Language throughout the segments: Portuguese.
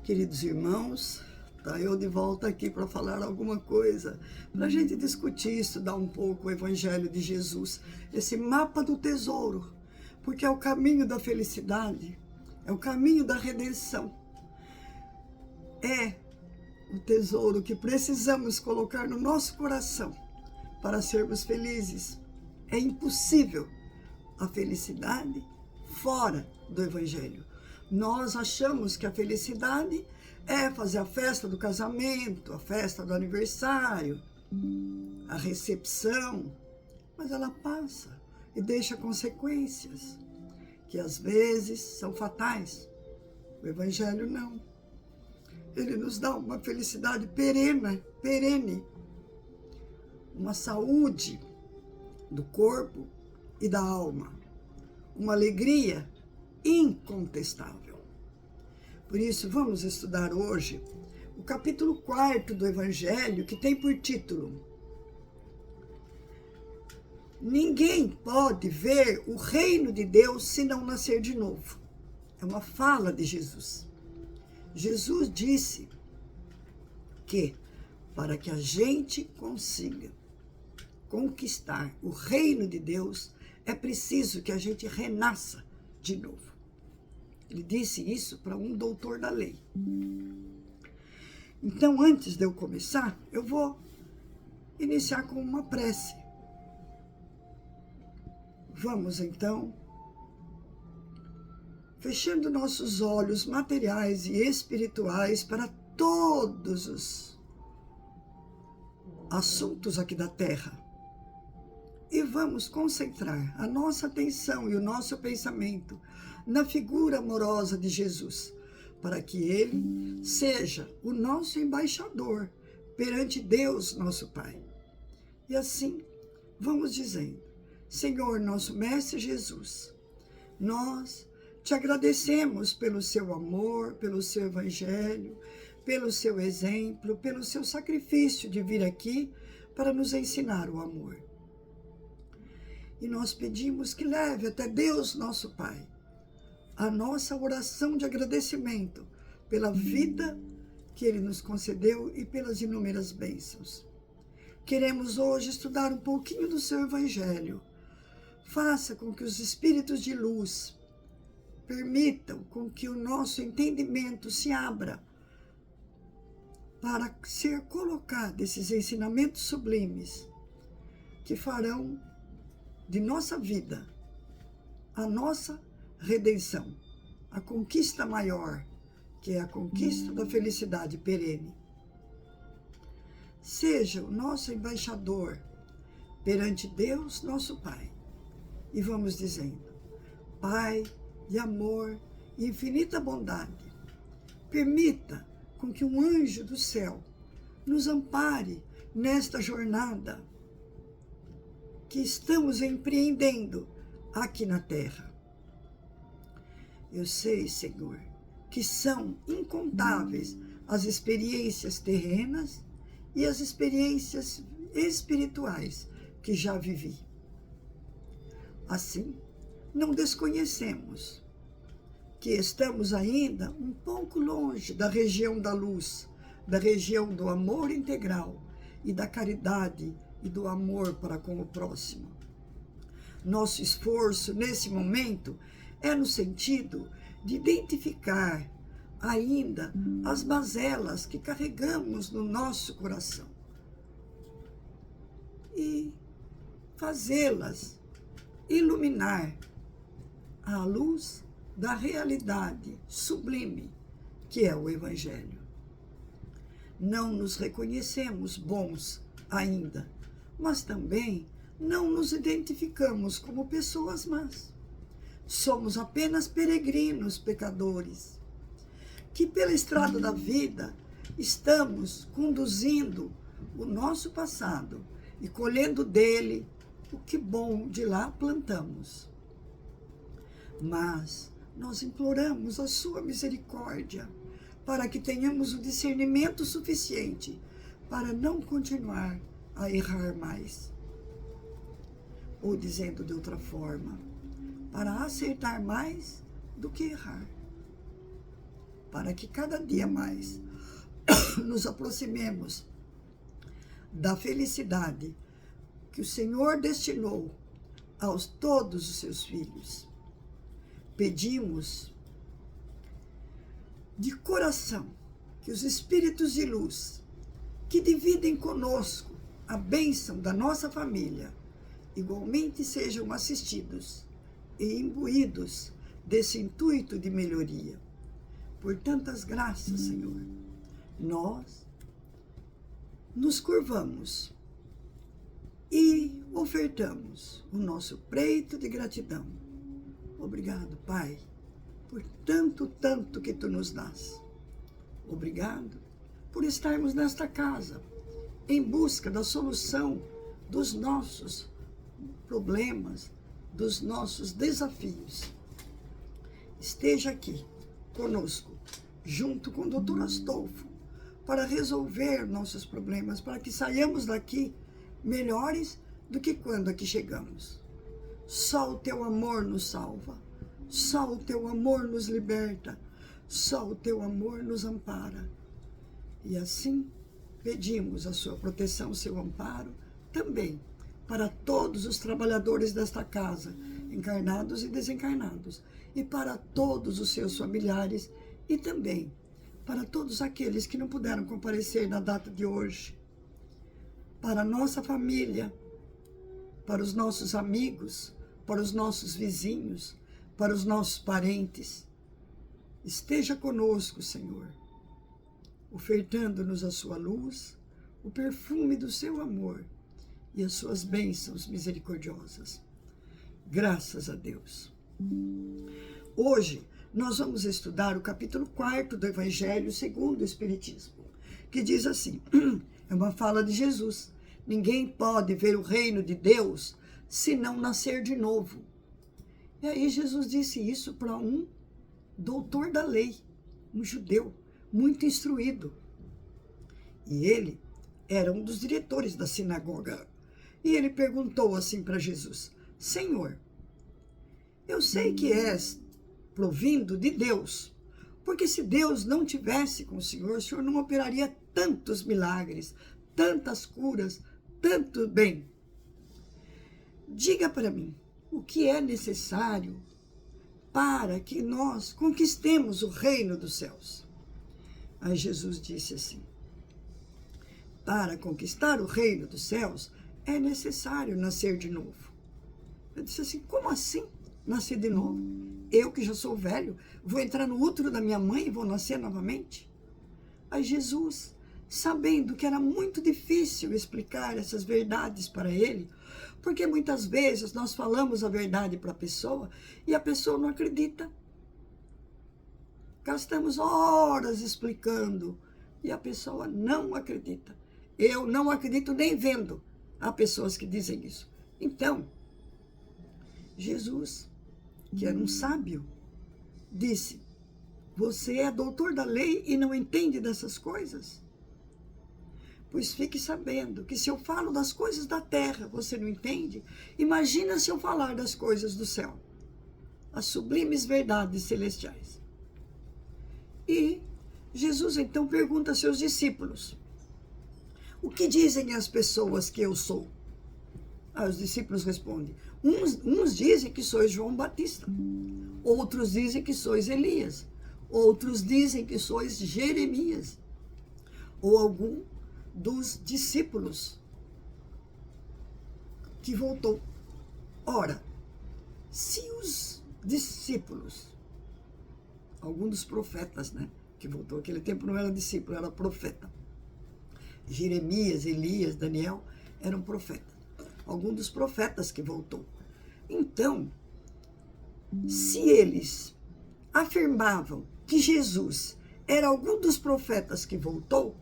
Queridos irmãos, tá eu de volta aqui para falar alguma coisa, para a gente discutir, estudar um pouco o Evangelho de Jesus, esse mapa do tesouro, porque é o caminho da felicidade, é o caminho da redenção, é o tesouro que precisamos colocar no nosso coração para sermos felizes. É impossível a felicidade fora do Evangelho. Nós achamos que a felicidade é fazer a festa do casamento, a festa do aniversário, a recepção, mas ela passa e deixa consequências que às vezes são fatais. O Evangelho não. Ele nos dá uma felicidade perene, uma saúde do corpo e da alma, uma alegria incontestável. Por isso, vamos estudar hoje o capítulo 4 do Evangelho, que tem por título: Ninguém pode ver o reino de Deus se não nascer de novo. É uma fala de Jesus. Jesus disse que para que a gente consiga conquistar o reino de Deus, é preciso que a gente renasça de novo. Ele disse isso para um doutor da lei. Então, antes de eu começar, eu vou iniciar com uma prece. Vamos, então, fechando nossos olhos materiais e espirituais para todos os assuntos aqui da Terra. E vamos concentrar a nossa atenção e o nosso pensamento na figura amorosa de Jesus, para que Ele seja o nosso embaixador perante Deus, nosso Pai. E assim, vamos dizendo: Senhor, nosso Mestre Jesus, nós te agradecemos pelo seu amor, pelo seu Evangelho, pelo seu exemplo, pelo seu sacrifício de vir aqui para nos ensinar o amor. E nós pedimos que leve até Deus, nosso Pai, a nossa oração de agradecimento pela vida que Ele nos concedeu e pelas inúmeras bênçãos. Queremos hoje estudar um pouquinho do seu Evangelho. Faça com que os espíritos de luz permitam com que o nosso entendimento se abra para ser colocado esses ensinamentos sublimes que farão de nossa vida a nossa redenção, a conquista maior, que é a conquista da felicidade perene. Seja o nosso embaixador perante Deus, nosso Pai. E vamos dizendo: Pai de amor e infinita bondade, permita com que um anjo do céu nos ampare nesta jornada que estamos empreendendo aqui na Terra. Eu sei, Senhor, que são incontáveis as experiências terrenas e as experiências espirituais que já vivi. Assim, não desconhecemos que estamos ainda um pouco longe da região da luz, da região do amor integral e da caridade e do amor para com o próximo. Nosso esforço nesse momento é no sentido de identificar ainda as mazelas que carregamos no nosso coração e fazê-las iluminar à luz da realidade sublime que é o Evangelho. Não nos reconhecemos bons ainda, mas também não nos identificamos como pessoas más. Somos apenas peregrinos pecadores, que pela estrada da vida estamos conduzindo o nosso passado e colhendo dele o que bom de lá plantamos. Mas nós imploramos a sua misericórdia para que tenhamos o discernimento suficiente para não continuar a errar mais. Ou dizendo de outra forma, para acertar mais do que errar. para que cada dia mais nos aproximemos da felicidade que o Senhor destinou aos todos os seus filhos. Pedimos de coração que os espíritos de luz que dividem conosco a bênção da nossa família igualmente sejam assistidos e imbuídos desse intuito de melhoria. Por tantas graças, Senhor, nós nos curvamos e ofertamos o nosso preito de gratidão. Obrigado, Pai, por tanto que Tu nos dás. Obrigado por estarmos nesta casa, em busca da solução dos nossos problemas, dos nossos desafios. Esteja aqui conosco, junto com o Dr. Astolfo, para resolver nossos problemas, para que saiamos daqui melhores do que quando aqui chegamos. Só o Teu amor nos salva, só o Teu amor nos liberta, só o Teu amor nos ampara. E assim pedimos a Sua proteção, o Seu amparo, também para todos os trabalhadores desta casa, encarnados e desencarnados, e para todos os seus familiares, e também para todos aqueles que não puderam comparecer na data de hoje, para a nossa família, para os nossos amigos, para os nossos vizinhos, para os nossos parentes. Esteja conosco, Senhor, ofertando-nos a sua luz, o perfume do seu amor e as suas bênçãos misericordiosas. Graças a Deus. Hoje nós vamos estudar o capítulo 4 do Evangelho segundo o Espiritismo, que diz assim, é uma fala de Jesus: ninguém pode ver o reino de Deus se não nascer de novo. E aí Jesus disse isso para um doutor da lei, um judeu muito instruído. E ele era um dos diretores da sinagoga. E ele perguntou assim para Jesus: Senhor, eu sei que és provindo de Deus, porque se Deus não tivesse com o Senhor não operaria tantos milagres, tantas curas, tanto bem. Diga para mim, o que é necessário para que nós conquistemos o reino dos céus? Aí Jesus disse assim: para conquistar o reino dos céus, é necessário nascer de novo. Eu disse assim: como assim nascer de novo? Eu que já sou velho, vou entrar no útero da minha mãe e vou nascer novamente? Aí Jesus, sabendo que era muito difícil explicar essas verdades para ele, porque muitas vezes nós falamos a verdade para a pessoa e a pessoa não acredita. Gastamos horas explicando e a pessoa não acredita. Eu não acredito nem vendo. Há pessoas que dizem isso. Então, Jesus, que era um sábio, disse: você é doutor da lei e não entende dessas coisas? Pois fique sabendo que se eu falo das coisas da terra, você não entende? Imagina se eu falar das coisas do céu, as sublimes verdades celestiais. E Jesus então pergunta a seus discípulos: o que dizem as pessoas que eu sou? Aí os discípulos respondem: uns dizem que sois João Batista, outros dizem que sois Elias, outros dizem que sois Jeremias, ou algum dos discípulos que voltou. Ora, se os discípulos, algum dos profetas, né, que voltou, aquele tempo não era discípulo, era profeta. Jeremias, Elias, Daniel eram profetas. Algum dos profetas que voltou. Então, se eles afirmavam que Jesus era algum dos profetas que voltou,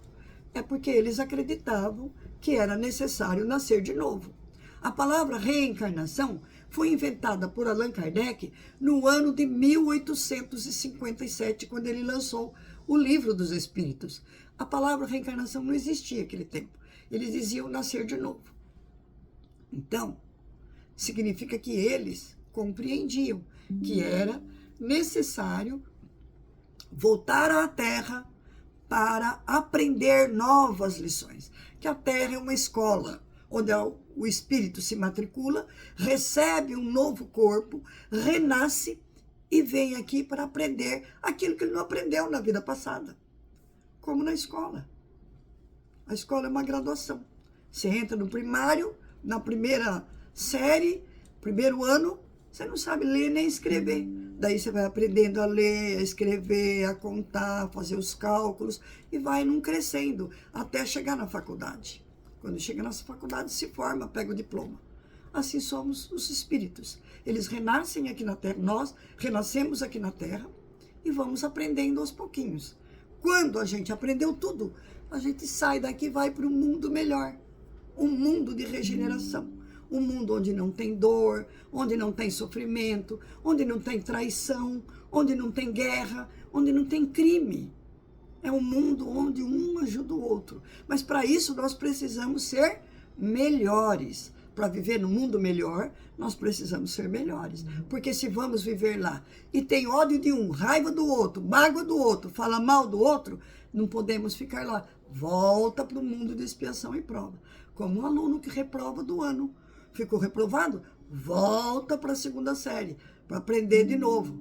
é porque eles acreditavam que era necessário nascer de novo. A palavra reencarnação foi inventada por Allan Kardec no ano de 1857, quando ele lançou o Livro dos Espíritos. A palavra reencarnação não existia naquele tempo. Eles diziam nascer de novo. Então, significa que eles compreendiam que era necessário voltar à Terra para aprender novas lições. Que a Terra é uma escola, onde o espírito se matricula, recebe um novo corpo, renasce e vem aqui para aprender aquilo que ele não aprendeu na vida passada. Como na escola. A escola é uma graduação. Você entra no primário, na primeira série, primeiro ano, você não sabe ler nem escrever. Daí você vai aprendendo a ler, a escrever, a contar, a fazer os cálculos e vai num crescendo até chegar na faculdade. Quando chega na faculdade, se forma, pega o diploma. Assim somos os espíritos. Eles renascem aqui na Terra, nós renascemos aqui na Terra e vamos aprendendo aos pouquinhos. Quando a gente aprendeu tudo, a gente sai daqui e vai para um mundo melhor. Um mundo de regeneração. Um mundo onde não tem dor, onde não tem sofrimento, onde não tem traição, onde não tem guerra, onde não tem crime. É um mundo onde um ajuda o outro. Mas para isso nós precisamos ser melhores. Para viver no mundo melhor, nós precisamos ser melhores. Porque se vamos viver lá e tem ódio de um, raiva do outro, mágoa do outro, fala mal do outro, não podemos ficar lá. Volta para o mundo de expiação e prova. Como um aluno que reprova do ano. Ficou reprovado? Volta para a segunda série, para aprender de novo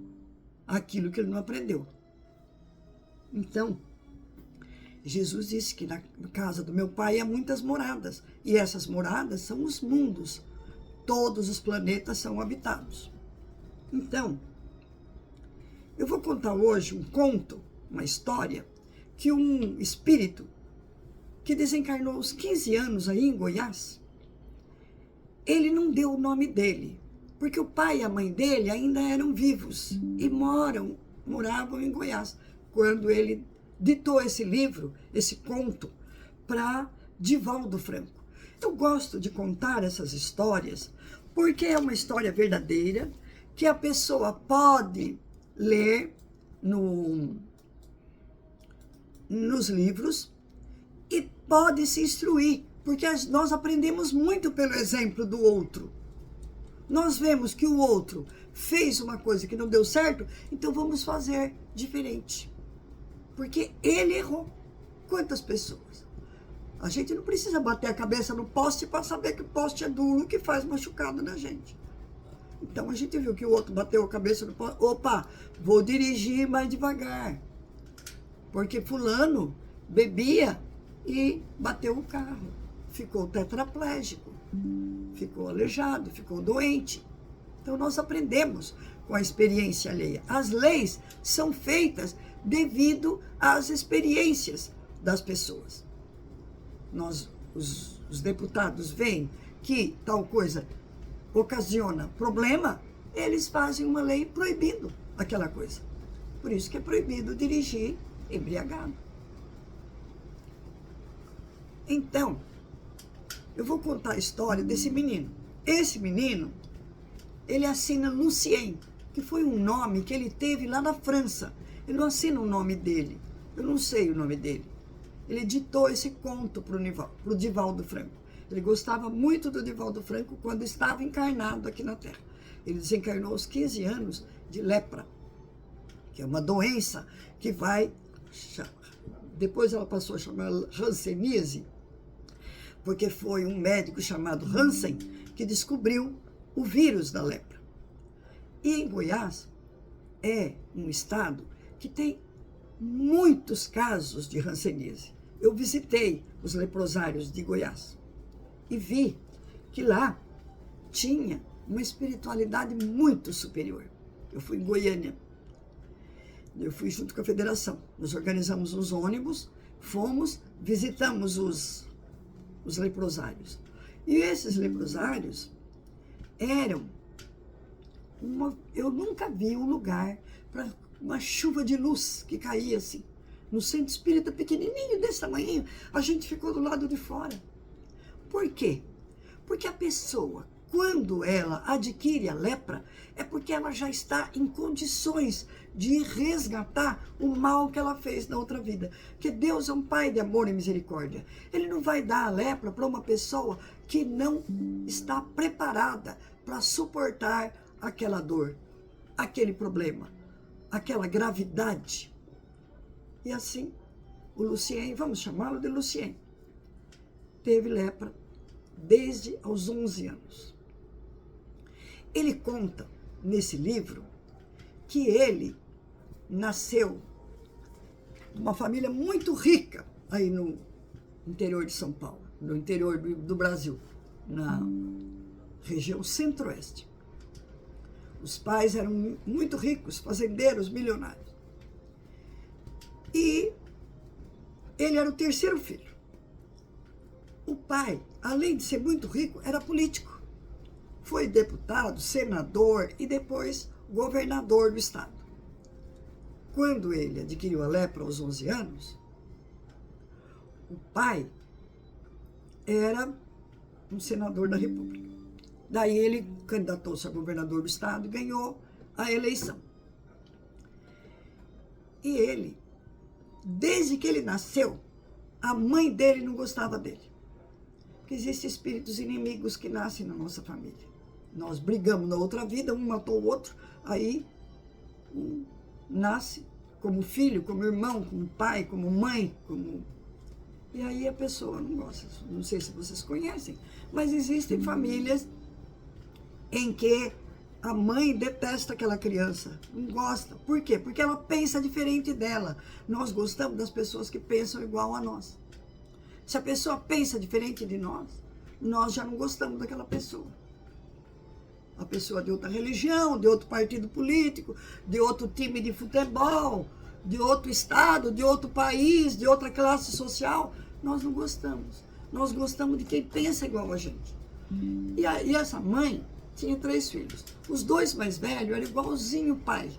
aquilo que ele não aprendeu. Então, Jesus disse que na casa do meu pai há muitas moradas, e essas moradas são os mundos. Todos os planetas são habitados. Então, eu vou contar hoje um conto, uma história, que um espírito que desencarnou aos 15 anos aí em Goiás, ele não deu o nome dele, porque o pai e a mãe dele ainda eram vivos e moravam em Goiás, quando ele ditou esse livro, esse conto, para Divaldo Franco. Eu gosto de contar essas histórias, porque é uma história verdadeira, que a pessoa pode ler nos livros e pode se instruir, porque nós aprendemos muito pelo exemplo do outro. Nós vemos que o outro fez uma coisa que não deu certo, então vamos fazer diferente. Porque ele errou. Quantas pessoas? A gente não precisa bater a cabeça no poste para saber que o poste é duro, que faz machucado na gente. Então a gente viu que o outro bateu a cabeça no poste. Opa, vou dirigir mais devagar. Porque fulano bebia e bateu o carro. Ficou tetraplégico, ficou aleijado, ficou doente. Então nós aprendemos com a experiência alheia. As leis são feitas devido às experiências das pessoas. Os deputados veem que tal coisa ocasiona problema, eles fazem uma lei proibindo aquela coisa. Por isso que é proibido dirigir embriagado. Então, eu vou contar a história desse menino. Esse menino, ele assina Lucien, que foi um nome que ele teve lá na França. Ele não assina o nome dele. Eu não sei o nome dele. Ele ditou esse conto para o Divaldo Franco. Ele gostava muito do Divaldo Franco quando estava encarnado aqui na Terra. Ele desencarnou aos 15 anos de lepra, que é uma doença que vai... Depois ela passou a chamar hanseníase, porque foi um médico chamado Hansen que descobriu o vírus da lepra. E em Goiás é um estado que tem muitos casos de hanseníase. Eu visitei os leprosários de Goiás e vi que lá tinha uma espiritualidade muito superior. Eu fui em Goiânia. Eu fui junto com a federação. Nós organizamos uns ônibus, fomos, visitamos os leprosários. E esses leprosários eram eu nunca vi um lugar para uma chuva de luz que caía assim. No centro espírita pequenininho desse tamanho, a gente ficou do lado de fora. Por quê? Porque a pessoa, quando ela adquire a lepra, é porque ela já está em condições de resgatar o mal que ela fez na outra vida. Porque Deus é um Pai de amor e misericórdia. Ele não vai dar a lepra para uma pessoa que não está preparada para suportar aquela dor, aquele problema, aquela gravidade. E assim, o Lucien, vamos chamá-lo de Lucien, teve lepra desde aos 11 anos. Ele conta nesse livro que ele nasceu numa família muito rica aí no interior de São Paulo, no interior do Brasil, na região centro-oeste. Os pais eram muito ricos, fazendeiros, milionários. E ele era o terceiro filho. O pai, além de ser muito rico, era político. Foi deputado, senador e depois governador do estado. Quando ele adquiriu a lepra aos 11 anos, o pai era um senador da República. Daí ele candidatou-se a governador do estado e ganhou a eleição. E ele, desde que ele nasceu, a mãe dele não gostava dele. Porque existem espíritos inimigos que nascem na nossa família. Nós brigamos na outra vida, um matou o outro, aí um nasce como filho, como irmão, como pai, como mãe, como... E aí a pessoa não gosta. Não sei se vocês conhecem, mas existem famílias em que a mãe detesta aquela criança, não gosta. Por quê? Porque ela pensa diferente dela. Nós gostamos das pessoas que pensam igual a nós. Se a pessoa pensa diferente de nós já não gostamos daquela pessoa. A pessoa de outra religião, de outro partido político, de outro time de futebol, de outro estado, de outro país, de outra classe social, nós não gostamos. Nós gostamos de quem pensa igual a gente. E essa mãe tinha 3 filhos. Os 2 mais velhos eram igualzinho o pai.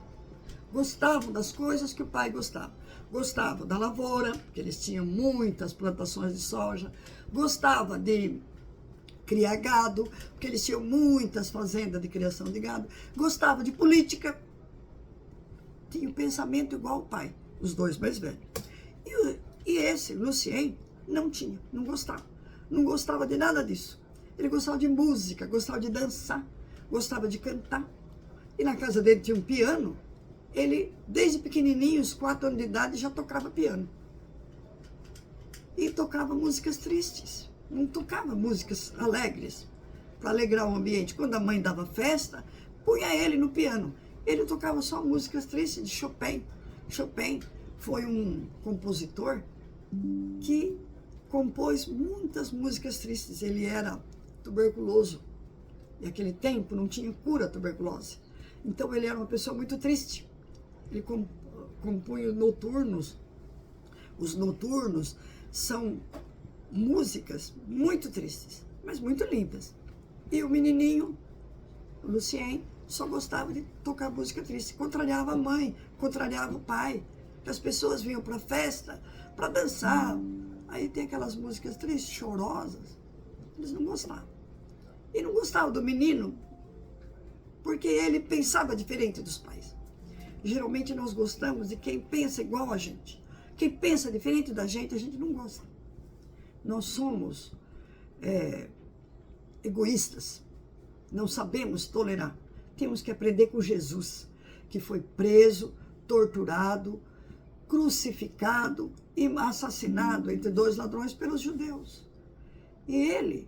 Gostavam das coisas que o pai gostava. Gostavam da lavoura, porque eles tinham muitas plantações de soja. Gostava de criar gado, porque eles tinham muitas fazendas de criação de gado. Gostava de política. Tinha um pensamento igual ao pai, os 2 mais velhos. E esse, Lucien, não tinha, não gostava. Não gostava de nada disso. Ele gostava de música, gostava de dançar, gostava de cantar. E na casa dele tinha um piano. Ele, desde pequenininho, uns 4 anos de idade, já tocava piano. E tocava músicas tristes. Não tocava músicas alegres, para alegrar o ambiente. Quando a mãe dava festa, punha ele no piano. Ele tocava só músicas tristes de Chopin. Chopin foi um compositor que compôs muitas músicas tristes. Ele era tuberculoso. E naquele tempo não tinha cura a tuberculose. Então ele era uma pessoa muito triste. Ele compunha noturnos. Os noturnos são músicas muito tristes, mas muito lindas. E o menininho, o Lucien, só gostava de tocar música triste. Contrariava a mãe, contrariava o pai. As pessoas vinham para a festa, para dançar. Aí tem aquelas músicas tristes, chorosas. Eles não gostavam. E não gostavam do menino, porque ele pensava diferente dos pais. Geralmente nós gostamos de quem pensa igual a gente. Quem pensa diferente da gente, a gente não gosta. Nós somos egoístas. Não sabemos tolerar. Temos que aprender com Jesus, que foi preso, torturado, crucificado e assassinado entre 2 ladrões pelos judeus. E ele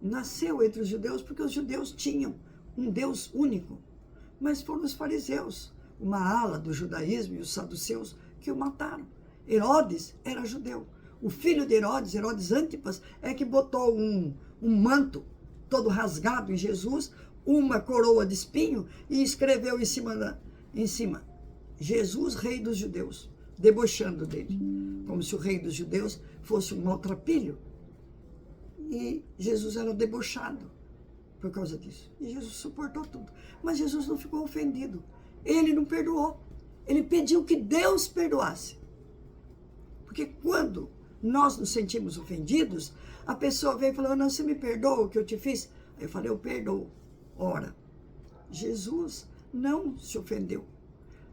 nasceu entre os judeus porque os judeus tinham um Deus único. Mas foram os fariseus, uma ala do judaísmo e os saduceus, que o mataram. Herodes era judeu. O filho de Herodes, Herodes Antipas, é que botou um manto todo rasgado em Jesus, uma coroa de espinho e escreveu em cima, Jesus, rei dos judeus, debochando dele, como se o rei dos judeus fosse um maltrapilho. E Jesus era debochado por causa disso. E Jesus suportou tudo. Mas Jesus não ficou ofendido. Ele não perdoou. Ele pediu que Deus perdoasse. Porque quando nós nos sentimos ofendidos, a pessoa vem e fala, não, você me perdoa o que eu te fiz? Aí eu falei, eu perdoo. Ora, Jesus não se ofendeu.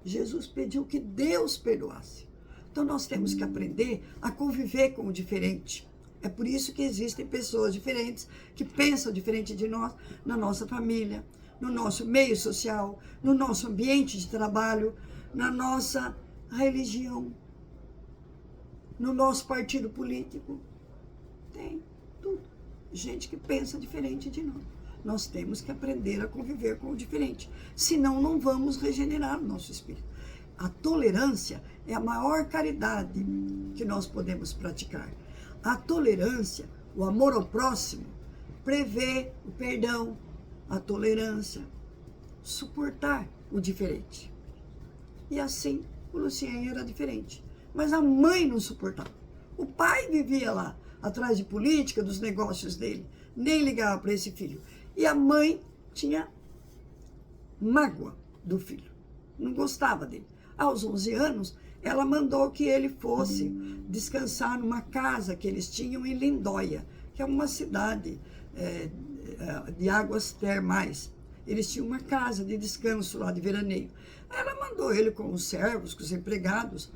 Jesus pediu que Deus perdoasse. Então nós temos que aprender a conviver com o diferente. É por isso que existem pessoas diferentes, que pensam diferente de nós, na nossa família, no nosso meio social, no nosso ambiente de trabalho, na nossa a religião, no nosso partido político, tem tudo. Gente que pensa diferente de nós. Nós temos que aprender a conviver com o diferente. Senão, não vamos regenerar o nosso espírito. A tolerância é a maior caridade que nós podemos praticar. A tolerância, o amor ao próximo, prevê o perdão, a tolerância, suportar o diferente. E assim, o Lucien era diferente. Mas a mãe não suportava. O pai vivia lá, atrás de política, dos negócios dele. Nem ligava para esse filho. E a mãe tinha mágoa do filho. Não gostava dele. Aos 11 anos, ela mandou que ele fosse descansar numa casa que eles tinham em Lindóia, que é uma cidade de águas termais. Eles tinham uma casa de descanso lá, de veraneio. Ela mandou ele com os servos, com os empregados,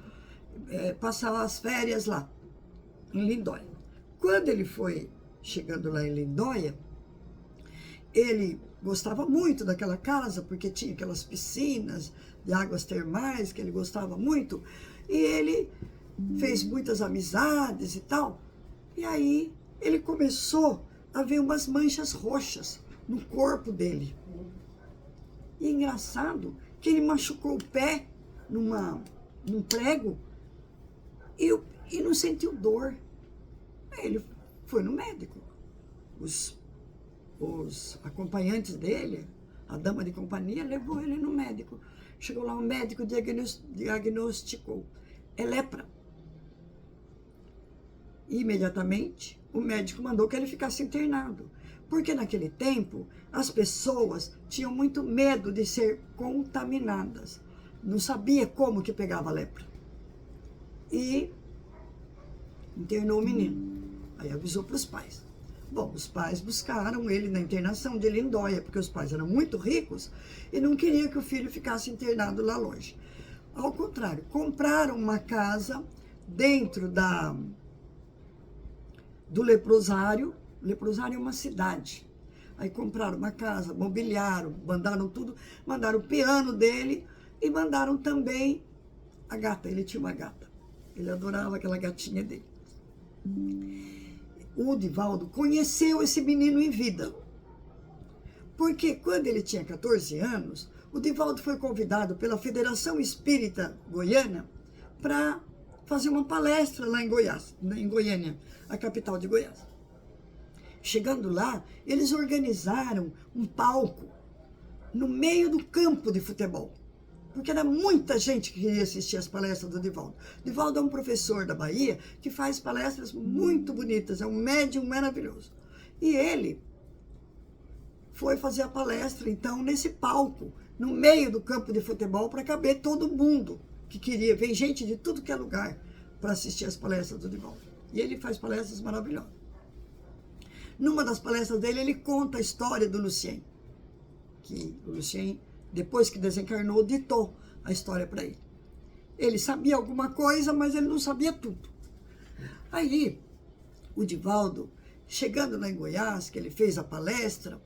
passar as férias lá, em Lindóia. Quando ele foi chegando lá em Lindóia, ele gostava muito daquela casa, porque tinha aquelas piscinas de águas termais, que ele gostava muito, e ele fez muitas amizades e tal. E aí ele começou a ver umas manchas roxas no corpo dele. E é engraçado que ele machucou o pé num prego e não sentiu dor. Aí ele foi no médico. Os acompanhantes dele, a dama de companhia, levou ele no médico. Chegou lá, o médico diagnosticou. É lepra. E, imediatamente, o médico mandou que ele ficasse internado. Porque naquele tempo, as pessoas tinham muito medo de ser contaminadas. Não sabia como que pegava a lepra. E internou o menino. Aí avisou para os pais. Bom, os pais buscaram ele na internação de Lindóia, porque os pais eram muito ricos e não queriam que o filho ficasse internado lá longe. Ao contrário, compraram uma casa dentro do leprosário. O leprosário é uma cidade. Aí compraram uma casa, mobiliaram, mandaram tudo, mandaram o piano dele e mandaram também a gata. Ele tinha uma gata. Ele adorava aquela gatinha dele. O Divaldo conheceu esse menino em vida. Porque quando ele tinha 14 anos, o Divaldo foi convidado pela Federação Espírita Goiana para fazer uma palestra lá em Goiás, em Goiânia, a capital de Goiás. Chegando lá, eles organizaram um palco no meio do campo de futebol. Porque era muita gente que queria assistir as palestras do Divaldo. Divaldo é um professor da Bahia que faz palestras muito bonitas, é um médium maravilhoso. E ele foi fazer a palestra, então, nesse palco, no meio do campo de futebol, para caber todo mundo que queria. Vem gente de tudo que é lugar para assistir as palestras do Divaldo. E ele faz palestras maravilhosas. Numa das palestras dele, ele conta a história do Lucien. Que o Lucien, depois que desencarnou, ditou a história para ele. Ele sabia alguma coisa, mas ele não sabia tudo. Aí, o Divaldo, chegando lá em Goiás, que ele fez a palestra,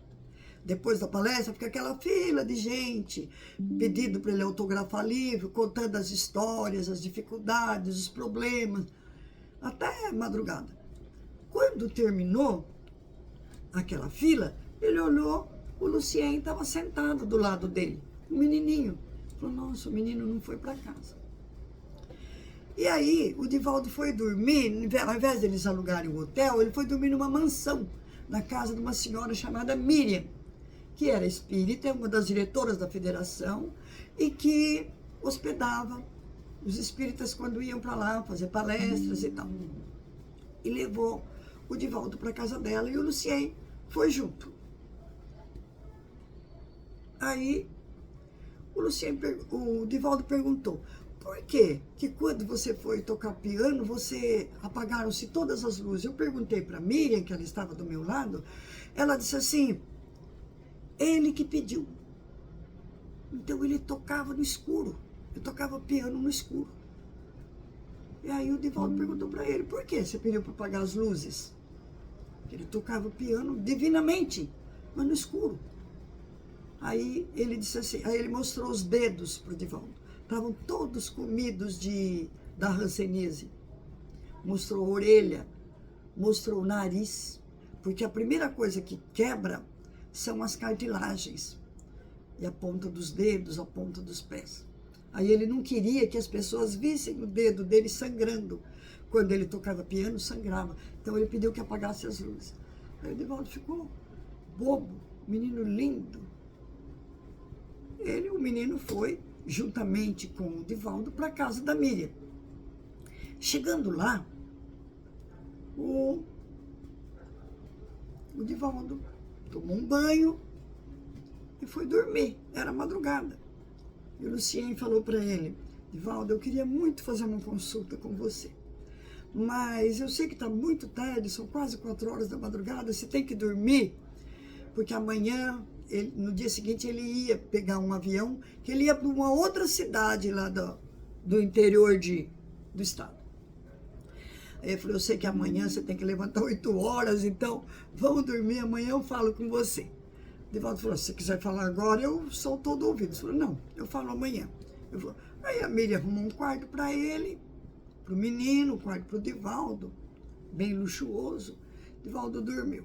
depois da palestra fica aquela fila de gente, pedindo para ele autografar livro, contando as histórias, as dificuldades, os problemas, até madrugada. Quando terminou aquela fila, ele olhou, o Lucien estava sentado do lado dele, um menininho. Falou, nossa, o menino não foi para casa. E aí, o Divaldo foi dormir, ao invés de eles alugarem um hotel, ele foi dormir numa mansão, na casa de uma senhora chamada Miriam, que era espírita, uma das diretoras da federação, e que hospedava os espíritas quando iam para lá fazer palestras e tal. E levou o Divaldo para a casa dela e o Lucien foi junto. Aí, o Divaldo perguntou, por que quando você foi tocar piano, apagaram-se todas as luzes? Eu perguntei para Miriam, que ela estava do meu lado, ela disse assim, ele que pediu. Então ele tocava no escuro, eu tocava piano no escuro. E aí o Divaldo perguntou para ele, por que você pediu para apagar as luzes? Ele tocava piano divinamente, mas no escuro. Aí ele disse assim, aí ele mostrou os dedos para o Divaldo. estavam todos comidos da hanseníase. Mostrou a orelha, mostrou o nariz, porque a primeira coisa que quebra são as cartilagens, e a ponta dos dedos, a ponta dos pés. Aí ele não queria que as pessoas vissem o dedo dele sangrando. Quando ele tocava piano, sangrava. Então ele pediu que apagasse as luzes. Aí o Divaldo ficou bobo, menino lindo. O menino foi, juntamente com o Divaldo, para a casa da Miriam. Chegando lá, o Divaldo tomou um banho e foi dormir. Era madrugada. E o Lucien falou para ele: Divaldo, eu queria muito fazer uma consulta com você, mas eu sei que está muito tarde, são quase 4 horas da madrugada, você tem que dormir, porque amanhã, no dia seguinte, ele ia pegar um avião, que ele ia para uma outra cidade lá do interior do estado. Aí ele falou: eu sei que amanhã você tem que levantar 8 horas, então vamos dormir, amanhã eu falo com você. O Divaldo falou: se você quiser falar agora, eu sou todo ouvido. Ele falou: não, eu falo amanhã. Aí a Miriam arrumou um quarto para ele, para o menino, um quarto para o Divaldo, bem luxuoso. Divaldo dormiu.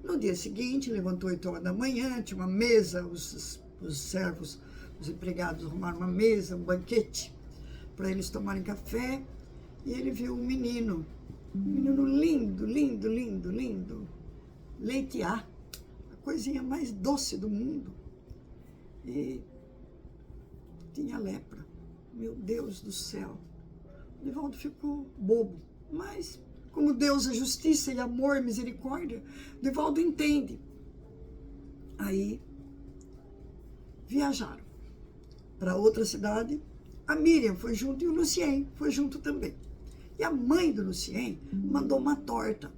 No dia seguinte, levantou 8 horas da manhã, tinha uma mesa, os servos, os empregados arrumaram uma mesa, um banquete, para eles tomarem café, e ele viu um menino lindo, lindo, lindo, lindo, leitear, a coisinha mais doce do mundo, e tinha lepra. Meu Deus do céu. O Divaldo ficou bobo, mas como Deus é justiça e amor e misericórdia, o Divaldo entende. Aí viajaram para outra cidade. A Miriam foi junto e o Lucien foi junto também. E a mãe do Lucien mandou uma torta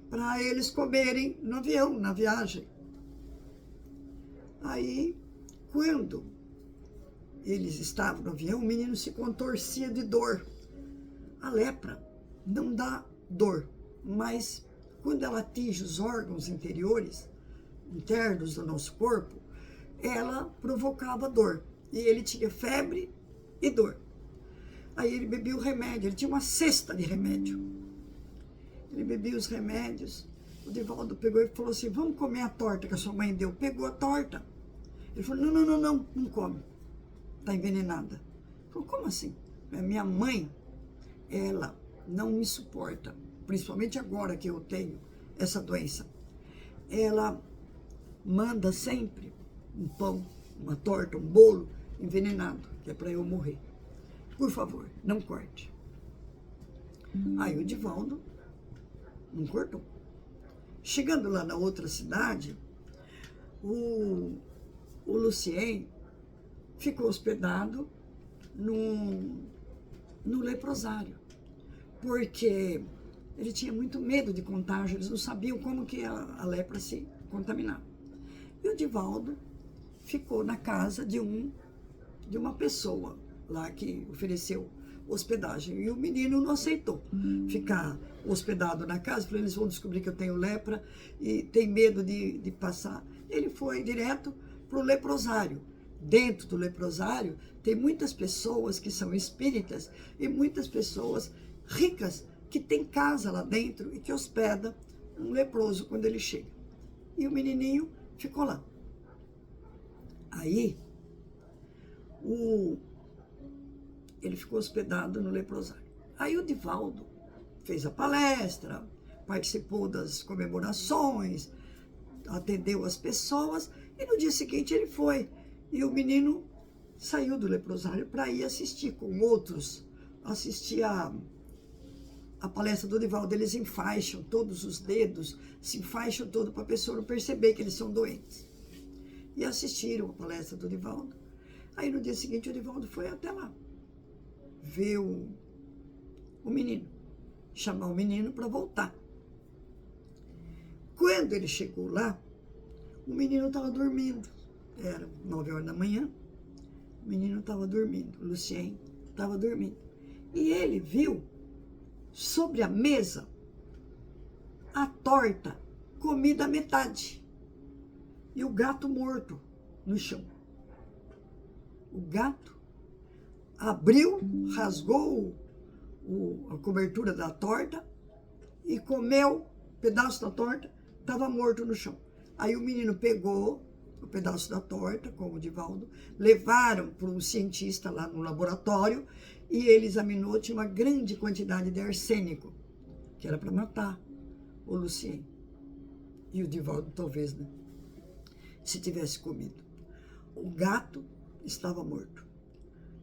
para eles comerem no avião, na viagem. Aí, quando eles estavam no avião, o menino se contorcia de dor. A lepra não dá dor, mas quando ela atinge os órgãos internos do nosso corpo, ela provocava dor. E ele tinha febre e dor. Aí ele bebia o remédio, ele tinha uma cesta de remédio. Ele bebia os remédios. O Divaldo pegou e falou assim: vamos comer a torta que a sua mãe deu. Pegou a torta. Ele falou: não come. Está envenenada. Ele falou: como assim? A minha mãe, ela não me suporta, principalmente agora que eu tenho essa doença. Ela manda sempre um pão, uma torta, um bolo envenenado, que é para eu morrer. Por favor, não corte. Aí o Divaldo não cortou. Chegando lá na outra cidade, o Lucien ficou hospedado no leprosário, porque ele tinha muito medo de contágio, eles não sabiam como que a lepra se contaminava. E o Divaldo ficou na casa de uma pessoa lá que ofereceu hospedagem. E o menino não aceitou ficar hospedado na casa, falou: eles vão descobrir que eu tenho lepra e tem medo de passar. Ele foi direto para o leprosário. Dentro do leprosário tem muitas pessoas que são espíritas e muitas pessoas ricas que têm casa lá dentro e que hospeda um leproso quando ele chega. E o menininho ficou lá. Aí, ele ficou hospedado no leprosário. Aí o Divaldo fez a palestra, participou das comemorações, atendeu as pessoas, e no dia seguinte ele foi. E o menino saiu do leprosário para ir assistir com outros, assistir a palestra do Divaldo. Eles enfaixam todos os dedos, se enfaixam todo para a pessoa não perceber que eles são doentes. E assistiram a palestra do Divaldo. Aí no dia seguinte o Divaldo foi até lá, ver o menino, chamar o menino para voltar. Quando ele chegou lá, o menino estava dormindo. Era 9 horas da manhã, o menino estava dormindo, o Lucien estava dormindo. E ele viu sobre a mesa a torta comida à metade e o gato morto no chão. O gato abriu, rasgou a cobertura da torta e comeu um pedaço da torta, estava morto no chão. Aí o menino pegou o pedaço da torta, com o Divaldo, levaram para um cientista lá no laboratório e ele examinou, tinha uma grande quantidade de arsênico, que era para matar o Lucien. E o Divaldo talvez, né? Se tivesse comido. O gato estava morto.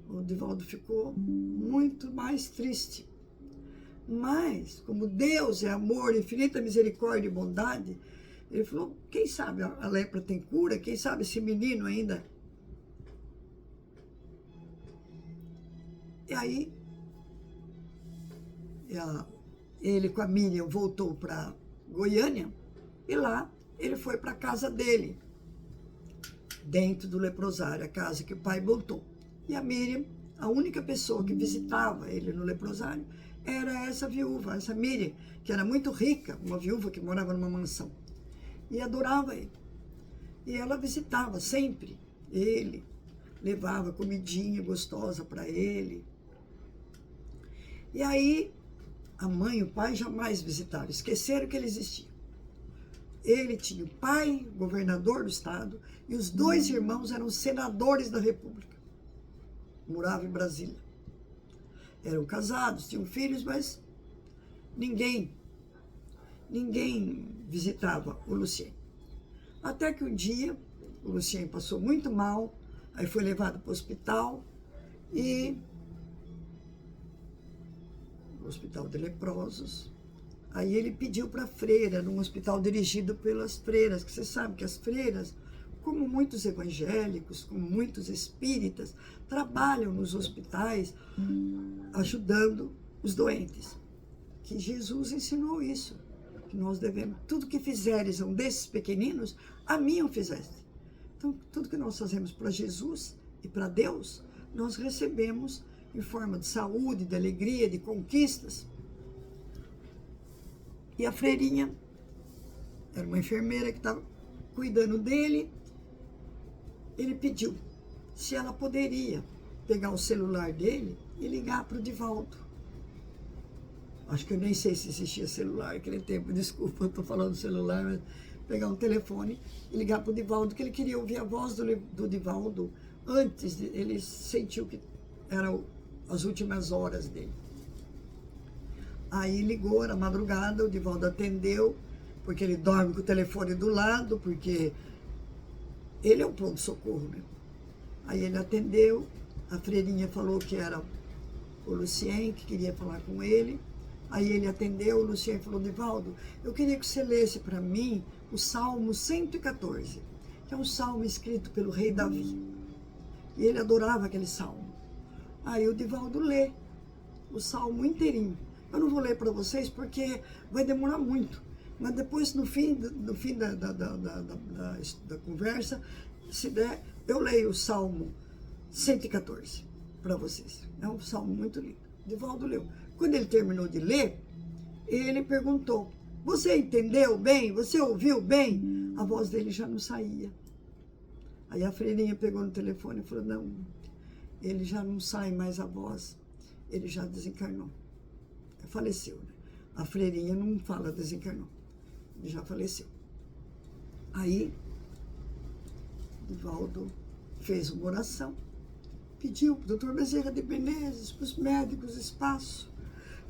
O Divaldo ficou muito mais triste. Mas, como Deus é amor, infinita misericórdia e bondade, ele falou, quem sabe a lepra tem cura? Quem sabe esse menino ainda... E aí, ele com a Miriam voltou para Goiânia e lá ele foi para a casa dele, dentro do leprosário, a casa que o pai botou. E a Miriam, a única pessoa que visitava ele no leprosário, era essa viúva, essa Miriam, que era muito rica, uma viúva que morava numa mansão. E adorava ele. E ela visitava sempre ele, levava comidinha gostosa para ele. E aí, a mãe e o pai jamais visitaram, esqueceram que ele existia. Ele tinha o pai, governador do estado, e os 2 irmãos eram senadores da República. Moravam em Brasília. Eram casados, tinham filhos, mas ninguém visitava o Lucien. Até que um dia, o Lucien passou muito mal, aí foi levado para o hospital, e o hospital de leprosos. Aí ele pediu para a freira, num hospital dirigido pelas freiras, que você sabe que as freiras, como muitos evangélicos, como muitos espíritas, trabalham nos hospitais ajudando os doentes. Que Jesus ensinou isso, que nós devemos, tudo que fizeres a um desses pequeninos, a mim o fizeste. Então, tudo que nós fazemos para Jesus e para Deus, nós recebemos em forma de saúde, de alegria, de conquistas. E a freirinha era uma enfermeira que estava cuidando dele. Ele pediu se ela poderia pegar o celular dele e ligar para o Divaldo. Acho que eu nem sei se existia celular naquele tempo, desculpa, eu estou falando celular, mas pegar um telefone e ligar para o Divaldo, que ele queria ouvir a voz do Divaldo antes, ele sentiu que eram as últimas horas dele. Aí ligou, era madrugada, o Divaldo atendeu, porque ele dorme com o telefone do lado, porque ele é um pronto-socorro, né? Aí ele atendeu, a freirinha falou que era o Lucien, que queria falar com ele. Aí ele atendeu, o Lucien falou, Divaldo, eu queria que você lesse para mim o Salmo 114, que é um salmo escrito pelo rei Davi. E ele adorava aquele salmo. Aí o Divaldo lê o salmo inteirinho. Eu não vou ler para vocês porque vai demorar muito. Mas depois, no fim da conversa, se der, eu leio o Salmo 114 para vocês. É um salmo muito lindo. Divaldo leu. Quando ele terminou de ler, ele perguntou, você entendeu bem? Você ouviu bem? A voz dele já não saía. Aí a freirinha pegou no telefone e falou, não, ele já não sai mais a voz. Ele já desencarnou. Faleceu, né? A freirinha não fala desencarnou. Ele já faleceu. Aí, Divaldo fez uma oração, pediu para o Dr. Bezerra de Menezes, para os médicos, espaço,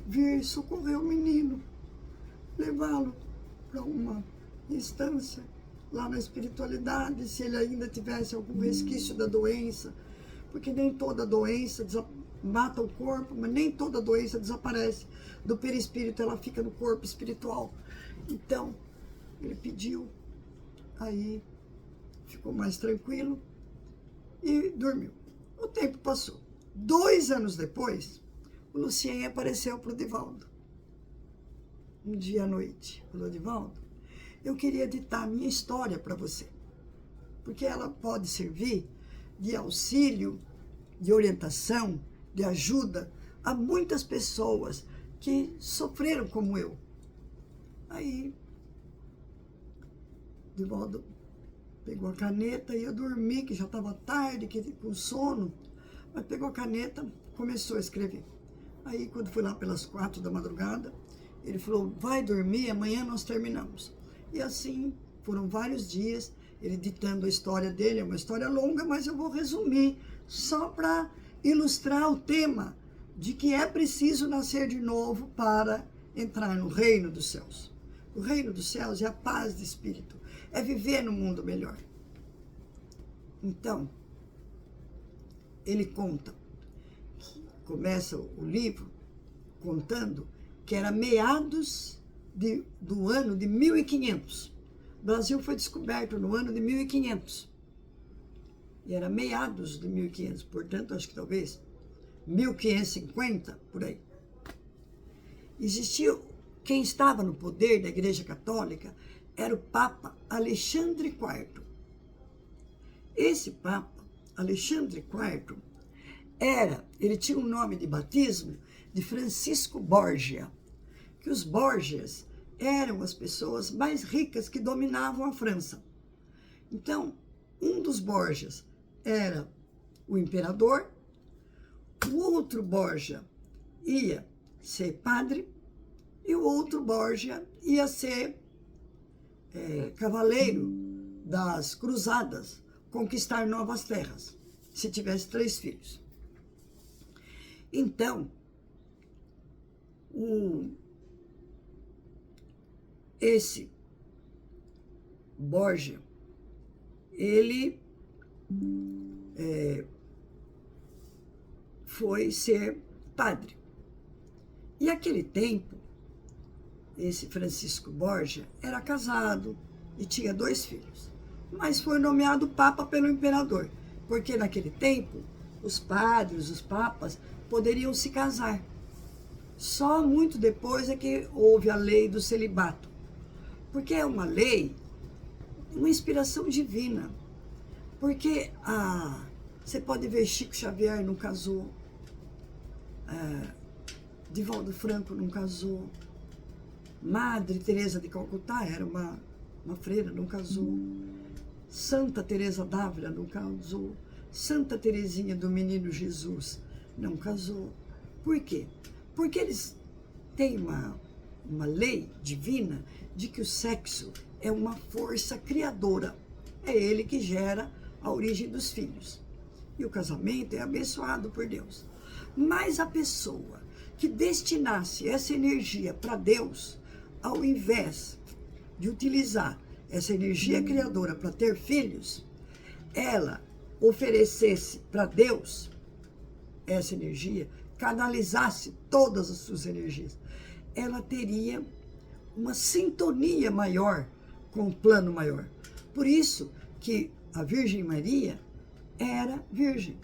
vir socorrer o menino, levá-lo para uma instância lá na espiritualidade, se ele ainda tivesse algum resquício da doença, porque nem toda doença mata o corpo, mas nem toda doença desaparece do perispírito, ela fica no corpo espiritual. Então, ele pediu, aí ficou mais tranquilo e dormiu. O tempo passou. 2 anos depois, o Lucien apareceu para o Divaldo. Um dia à noite, falou, Divaldo, eu queria ditar a minha história para você, porque ela pode servir de auxílio, de orientação, de ajuda a muitas pessoas que sofreram como eu. Aí, Divaldo Pegou a caneta, ia dormir, que já estava tarde, com sono. Mas pegou a caneta, começou a escrever. Aí, quando foi lá pelas 4 da madrugada, ele falou, vai dormir, amanhã nós terminamos. E assim, foram vários dias, ele ditando a história dele. É uma história longa, mas eu vou resumir, só para ilustrar o tema de que é preciso nascer de novo para entrar no reino dos céus. O reino dos céus é a paz de espírito, é viver no mundo melhor. Então, ele conta, começa o livro contando que era meados do ano de 1500. O Brasil foi descoberto no ano de 1500. E era meados de 1500, portanto, acho que talvez 1550, por aí. Existia, quem estava no poder da Igreja Católica era o Papa Alexandre IV. Esse Papa, Alexandre IV, ele tinha um nome de batismo de Francisco Borgia, que os Borgias eram as pessoas mais ricas que dominavam a França. Então, um dos Borgias era o imperador, o outro Borgia ia ser padre e o outro Borgia ia ser cavaleiro das cruzadas, conquistar novas terras, se tivesse 3 filhos. Então, esse Borgia, ele foi ser padre. E naquele tempo, esse Francisco Borgia era casado e tinha 2 filhos, mas foi nomeado papa pelo imperador, porque naquele tempo os padres, os papas, poderiam se casar. Só muito depois é que houve a lei do celibato, porque é uma lei, uma inspiração divina, porque você pode ver Chico Xavier não casou, Divaldo Franco não casou, Madre Teresa de Calcutá era uma freira, não casou, Santa Teresa d'Ávila não casou, Santa Teresinha do Menino Jesus não casou. Por quê? Porque eles têm uma lei divina de que o sexo é uma força criadora. É ele que gera a origem dos filhos. E o casamento é abençoado por Deus. Mas a pessoa que destinasse essa energia para Deus, ao invés de utilizar essa energia criadora para ter filhos, ela oferecesse para Deus essa energia, canalizasse todas as suas energias, ela teria uma sintonia maior com o plano maior. Por isso que a Virgem Maria era virgem,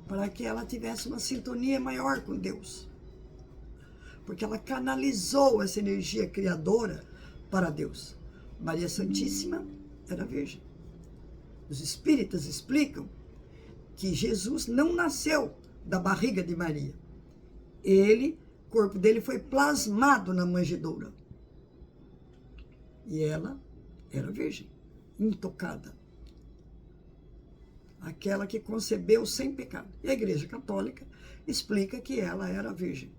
para que ela tivesse uma sintonia maior com Deus, porque ela canalizou essa energia criadora para Deus. Maria Santíssima era virgem. Os espíritas explicam que Jesus não nasceu da barriga de Maria. O corpo dele foi plasmado na manjedoura. E ela era virgem, intocada. Aquela que concebeu sem pecado. E a Igreja Católica explica que ela era virgem,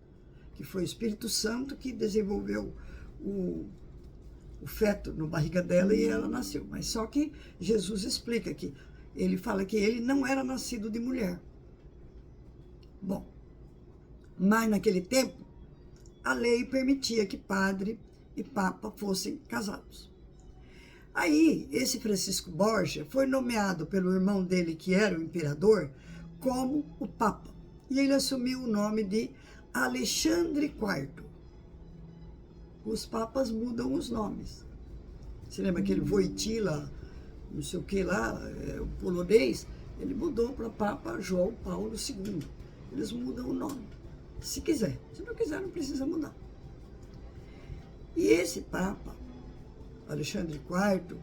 que foi o Espírito Santo que desenvolveu o feto na barriga dela e ela nasceu. Mas só que Jesus explica que ele fala que ele não era nascido de mulher. Bom, mas naquele tempo, a lei permitia que padre e papa fossem casados. Aí, esse Francisco Borgia foi nomeado pelo irmão dele, que era o imperador, como o papa. E ele assumiu o nome de Alexandre IV. Os papas mudam os nomes. Você lembra aquele Wojtyła, não sei o que lá, o polonês? Ele mudou para Papa João Paulo II. Eles mudam o nome, se quiser. Se não quiser, não precisa mudar. E esse Papa, Alexandre IV,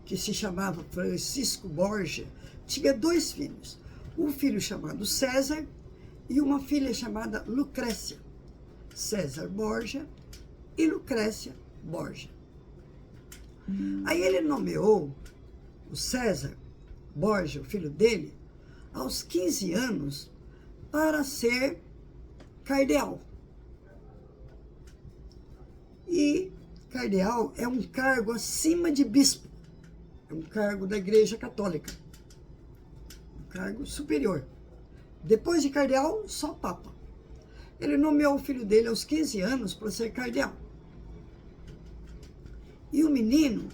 que se chamava Francisco Borgia, tinha 2 filhos. Um filho chamado César e uma filha chamada Lucrécia. César Borgia e Lucrécia Borgia. Aí ele nomeou o César Borgia, o filho dele, aos 15 anos, para ser cardeal. E cardeal é um cargo acima de bispo, é um cargo da Igreja Católica, um cargo superior. Depois de cardeal, só papa. Ele nomeou o filho dele aos 15 anos para ser cardeal. E o menino,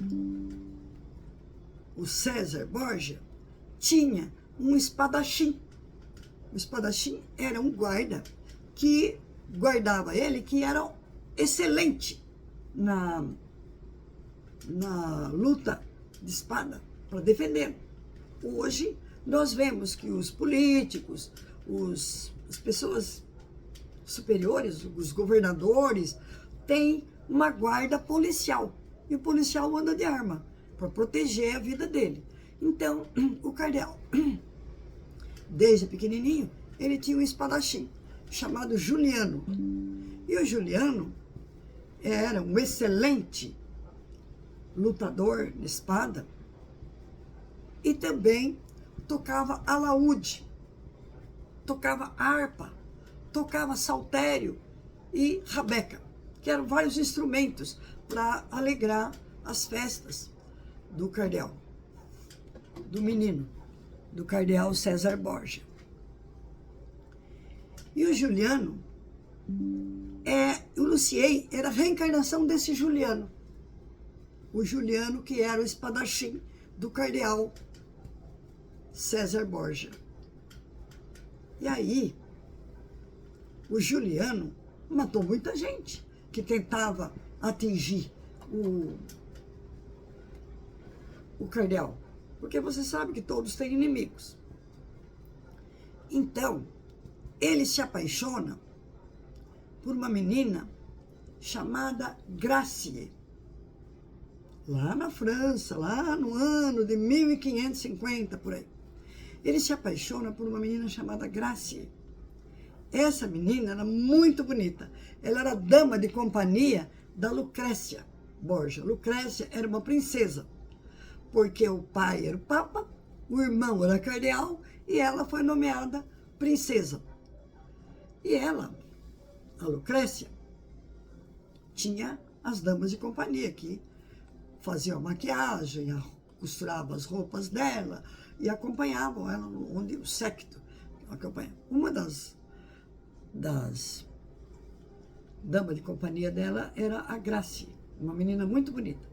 o César Borgia, tinha um espadachim. O espadachim era um guarda que guardava ele, que era excelente na luta de espada, para defender. Hoje, nós vemos que os políticos, as pessoas superiores, os governadores, têm uma guarda policial. E o policial anda de arma para proteger a vida dele. Então, o cardeal, desde pequenininho, ele tinha um espadachim chamado Juliano. E o Juliano era um excelente lutador de espada e também tocava alaúde, tocava harpa, tocava saltério e rabeca, que eram vários instrumentos para alegrar as festas do cardeal, do menino, do cardeal César Borgia. E o Juliano, o Luciei era a reencarnação desse Juliano. O Juliano que era o espadachim do cardeal César Borgia. E aí, o Juliano matou muita gente que tentava atingir o cardeal. Porque você sabe que todos têm inimigos. Então, ele se apaixona por uma menina chamada Gracie, lá na França, lá no ano de 1550, por aí. Ele se apaixona por uma menina chamada Gracie. Essa menina era muito bonita. Ela era dama de companhia da Lucrécia Borgia. Lucrécia era uma princesa, porque o pai era o papa, o irmão era cardeal e ela foi nomeada princesa. E ela, a Lucrécia, tinha as damas de companhia que faziam a maquiagem, costuravam as roupas dela e acompanhavam ela onde o séquito acompanhava. Uma das damas de companhia dela era a Gracie, uma menina muito bonita.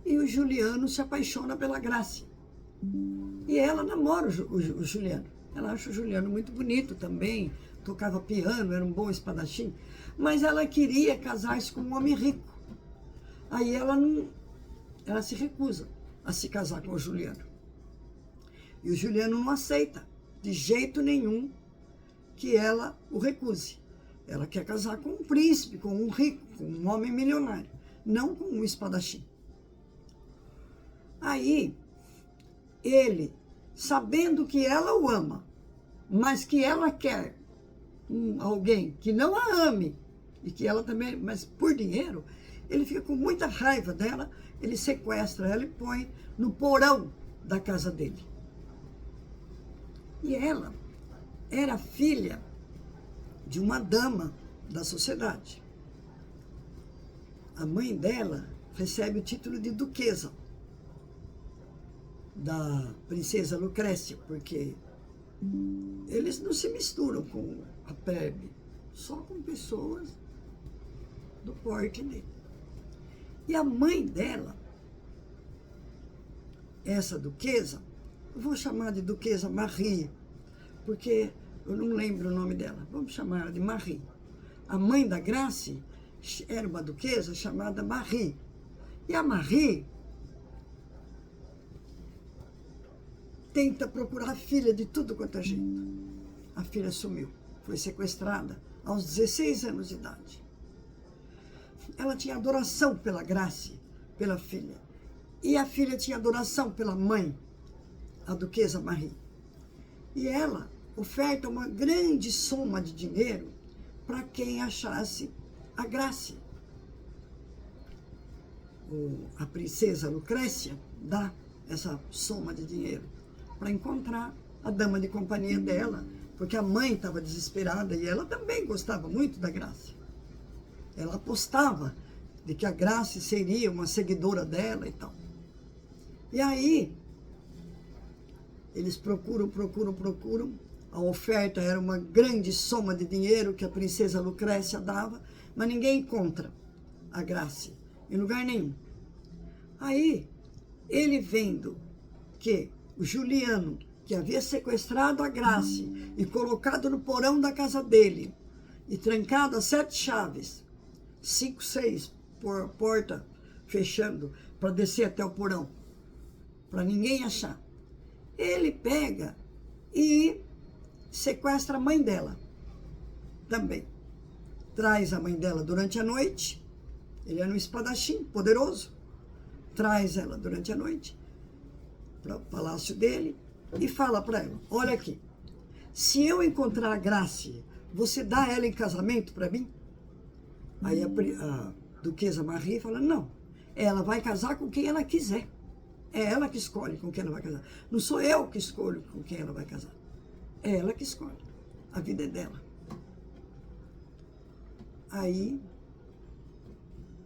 E o Juliano se apaixona pela Gracie. E ela namora o Juliano. Ela acha o Juliano muito bonito também, tocava piano, era um bom espadachim, mas ela queria casar-se com um homem rico. Aí ela se recusa a se casar com o Juliano. E o Juliano não aceita, de jeito nenhum, que ela o recuse. Ela quer casar com um príncipe, com um rico, com um homem milionário, não com um espadachim. Aí, ele, sabendo que ela o ama, mas que ela quer alguém que não a ame, e que ela também, mas por dinheiro, ele fica com muita raiva dela, ele sequestra ela e põe no porão da casa dele. E ela era filha de uma dama da sociedade. A mãe dela recebe o título de duquesa da princesa Lucrécia, porque eles não se misturam com a plebe, só com pessoas do porte dele. E a mãe dela, essa duquesa, eu vou chamar de Duquesa Marie, porque eu não lembro o nome dela, vamos chamar ela de Marie. A mãe da Gracie era uma duquesa chamada Marie. E a Marie tenta procurar a filha de tudo quanto é jeito. A filha sumiu, foi sequestrada aos 16 anos de idade. Ela tinha adoração pela Gracie, pela filha. E a filha tinha adoração pela mãe, a duquesa Marie. E ela oferta uma grande soma de dinheiro para quem achasse a Gracie. a princesa Lucrécia dá essa soma de dinheiro para encontrar a dama de companhia dela, porque a mãe estava desesperada e ela também gostava muito da Grácia. Ela apostava de que a Grácia seria uma seguidora dela e tal. E aí, eles procuram. A oferta era uma grande soma de dinheiro que a princesa Lucrécia dava, mas ninguém encontra a Grácia em lugar nenhum. Aí, ele vendo que o Juliano, que havia sequestrado a Grácia e colocado no porão da casa dele, e trancado a 7 chaves, 5, 6 por porta, fechando, para descer até o porão, para ninguém achar. Ele pega e sequestra a mãe dela também. Traz a mãe dela durante a noite. Ele era um espadachim poderoso. Traz ela durante a noite para o palácio dele e fala para ela: olha aqui, se eu encontrar a Grácia, você dá ela em casamento para mim? Aí a duquesa Marie fala: não, ela vai casar com quem ela quiser. É ela que escolhe com quem ela vai casar. Não sou eu que escolho com quem ela vai casar. É ela que escolhe. A vida é dela. Aí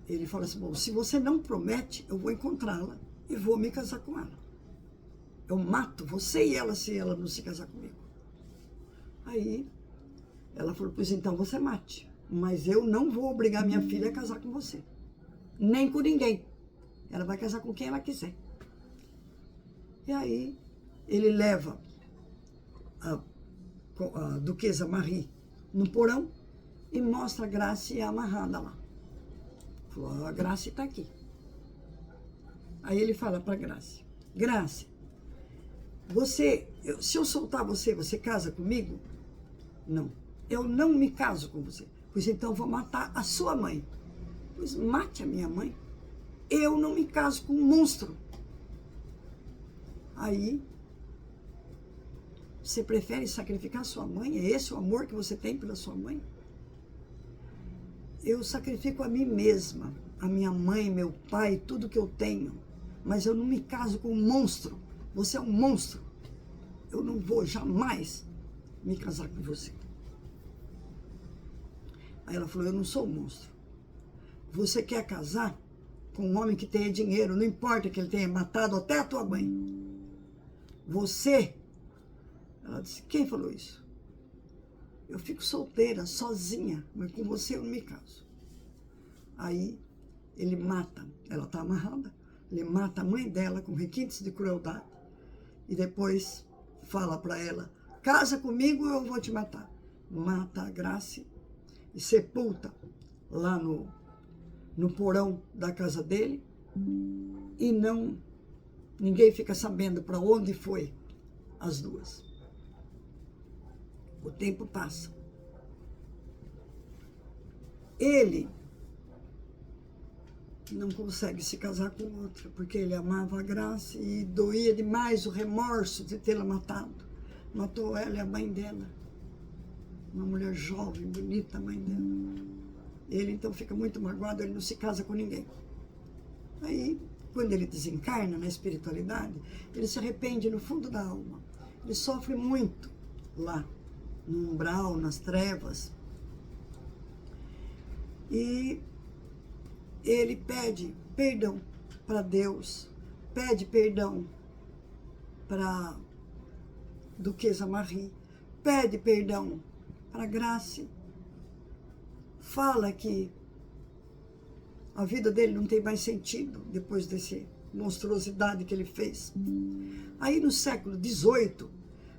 ele fala assim: bom, se você não promete, eu vou encontrá-la e vou me casar com ela. Eu mato você e ela se ela não se casar comigo. Aí ela falou: pois então você mate. Mas eu não vou obrigar minha filha a casar com você. Nem com ninguém. Ela vai casar com quem ela quiser. E aí ele leva a duquesa Marie no porão e mostra a Grácia amarrada lá. Falou: a Grácia está aqui. Aí ele fala para a Grácia: Grácia, se eu soltar você, você casa comigo? Não, eu não me caso com você. Pois então eu vou matar a sua mãe. Pois mate a minha mãe. Eu não me caso com um monstro. Aí, você prefere sacrificar sua mãe? É esse o amor que você tem pela sua mãe? Eu sacrifico a mim mesma, a minha mãe, meu pai, tudo que eu tenho. Mas eu não me caso com um monstro. Você é um monstro. Eu não vou jamais me casar com você. Aí ela falou: eu não sou um monstro. Você quer casar com um homem que tenha dinheiro, não importa que ele tenha matado até a tua mãe. Você, ela disse: quem falou isso? Eu fico solteira, sozinha, mas com você eu não me caso. Aí ele mata, ela está amarrada, ele mata a mãe dela com requintes de crueldade e depois fala para ela: casa comigo ou eu vou te matar. Mata a Grácia e sepulta lá no porão da casa dele e ninguém fica sabendo para onde foi as duas. O tempo passa. Ele não consegue se casar com outra, porque ele amava a Grácia e doía demais o remorso de tê-la matado. Matou ela e a mãe dela. Uma mulher jovem, bonita, a mãe dela. Ele então fica muito magoado, ele não se casa com ninguém. Aí, quando ele desencarna na espiritualidade, ele se arrepende no fundo da alma. Ele sofre muito lá, no umbral, nas trevas. E ele pede perdão para Deus, pede perdão para a duquesa Marie, pede perdão para a Grácia. Fala que a vida dele não tem mais sentido depois dessa monstruosidade que ele fez. Aí no século XVIII,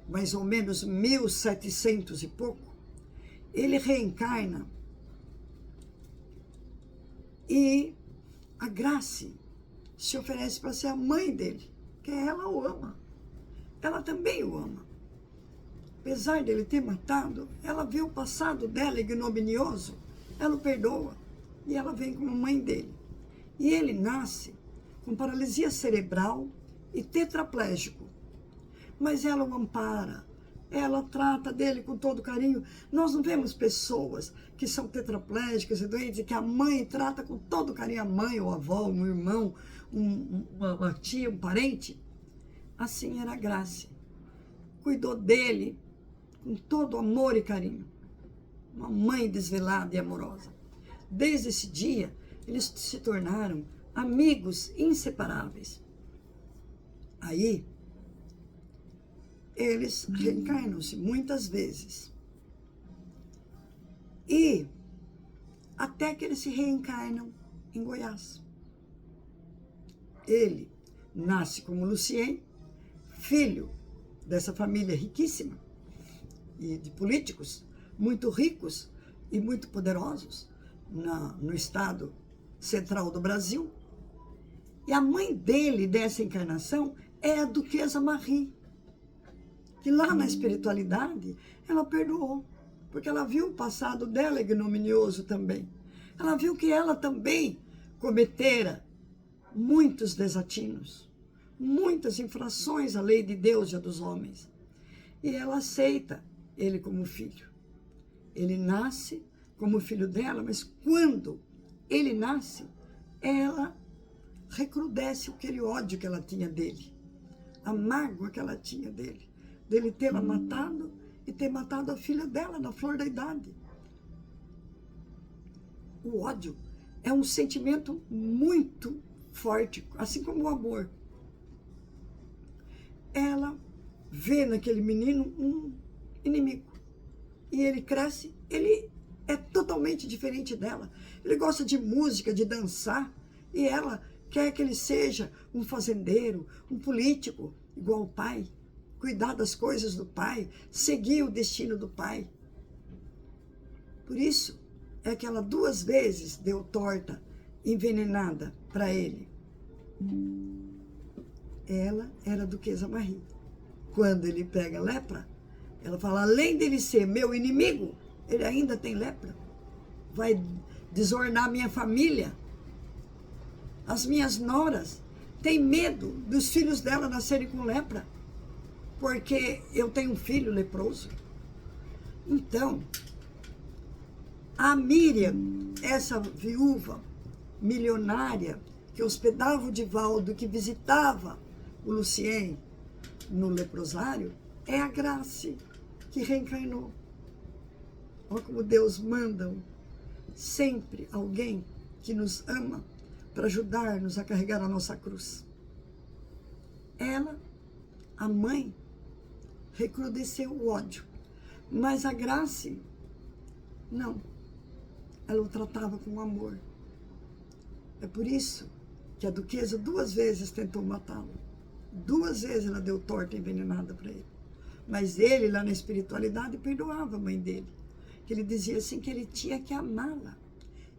mais ou menos 1700 e pouco, ele reencarna e a Grácia se oferece para ser a mãe dele, que ela o ama. Ela também o ama. Apesar dele ter matado, ela vê o passado dela ignominioso, ela o perdoa e ela vem como mãe dele. E ele nasce com paralisia cerebral e tetraplégico. Mas ela o ampara, ela trata dele com todo carinho. Nós não vemos pessoas que são tetraplégicas e doentes e que a mãe trata com todo carinho, a mãe ou a avó, um irmão, uma tia, um parente. Assim era a Grace. Cuidou dele com todo amor e carinho. Uma mãe desvelada e amorosa. Desde esse dia, eles se tornaram amigos inseparáveis. Aí, eles reencarnam-se muitas vezes. E até que eles se reencarnam em Goiás. Ele nasce como Lucien, filho dessa família riquíssima e de políticos muito ricos e muito poderosos no estado central do Brasil. E a mãe dele, dessa encarnação, é a Duquesa Marie, que lá na espiritualidade ela perdoou, porque ela viu o passado dela ignominioso também. Ela viu que ela também cometera muitos desatinos, muitas infrações à lei de Deus e a dos homens. E ela aceita ele como filho. Ele nasce como filho dela, mas quando ele nasce, ela recrudesce aquele ódio que ela tinha dele, a mágoa que ela tinha dele tê-la matado e ter matado a filha dela na flor da idade. O ódio é um sentimento muito forte, assim como o amor. Ela vê naquele menino um inimigo. E ele cresce, ele é totalmente diferente dela. Ele gosta de música, de dançar, e ela quer que ele seja um fazendeiro, um político, igual o pai, cuidar das coisas do pai, seguir o destino do pai. Por isso é que ela 2 vezes deu torta envenenada para ele. Ela era a Duquesa Marie. Quando ele pega lepra, ela fala, além dele ser meu inimigo, ele ainda tem lepra. Vai desornar minha família. As minhas noras têm medo dos filhos dela nascerem com lepra, porque eu tenho um filho leproso. Então, a Miriam, essa viúva milionária que hospedava o Divaldo, que visitava o Lucien no leprosário, é a Grace que reencarnou. Olha como Deus manda sempre alguém que nos ama para ajudar-nos a carregar a nossa cruz. Ela, a mãe, recrudesceu o ódio, mas a Grace, não. Ela o tratava com amor. É por isso que a Duquesa 2 vezes tentou matá-lo. 2 vezes ela deu torta envenenada para ele. Mas ele, lá na espiritualidade, perdoava a mãe dele. Que ele dizia assim que ele tinha que amá-la.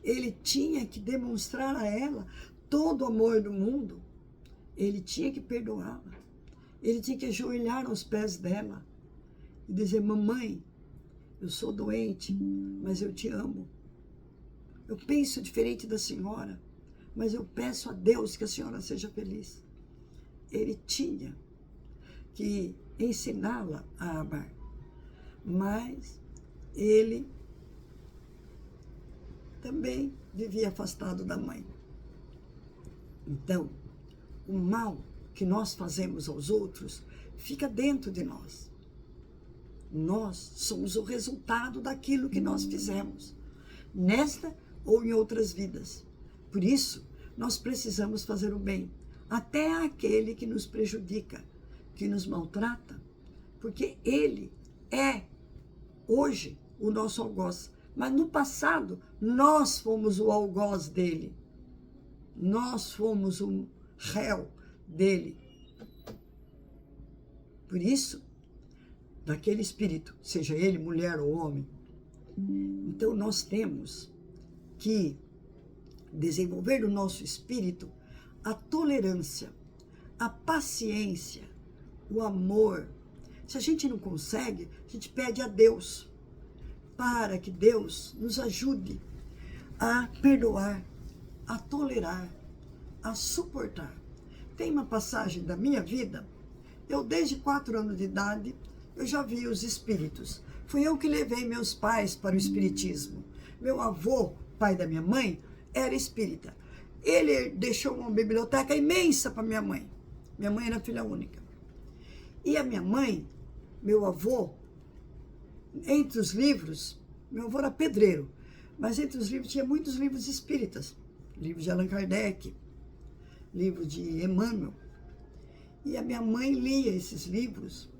Ele tinha que demonstrar a ela todo o amor do mundo. Ele tinha que perdoá-la. Ele tinha que ajoelhar aos pés dela e dizer, mamãe, eu sou doente, mas eu te amo. Eu penso diferente da senhora, mas eu peço a Deus que a senhora seja feliz. Ele tinha que ensiná-la a amar, mas ele também vivia afastado da mãe. Então, o mal que nós fazemos aos outros fica dentro de nós. Nós somos o resultado daquilo que nós fizemos, nesta ou em outras vidas. Por isso, nós precisamos fazer o bem, até àquele que nos prejudica, que nos maltrata, porque ele é, hoje, o nosso algoz. Mas no passado, nós fomos o algoz dele. Nós fomos o réu dele. Por isso, daquele espírito, seja ele mulher ou homem, então nós temos que desenvolver no nosso espírito a tolerância, a paciência, o amor. Se a gente não consegue, a gente pede a Deus, para que Deus nos ajude a perdoar, a tolerar, a suportar. Tem uma passagem da minha vida, eu desde 4 anos de idade, eu já vi os espíritos. Fui eu que levei meus pais para o espiritismo. Meu avô, pai da minha mãe, era espírita. Ele deixou uma biblioteca imensa para minha mãe. Minha mãe era filha única. E a minha mãe, meu avô, entre os livros, meu avô era pedreiro, mas entre os livros tinha muitos livros espíritas. Livros de Allan Kardec, livro de Emmanuel. E a minha mãe lia esses livros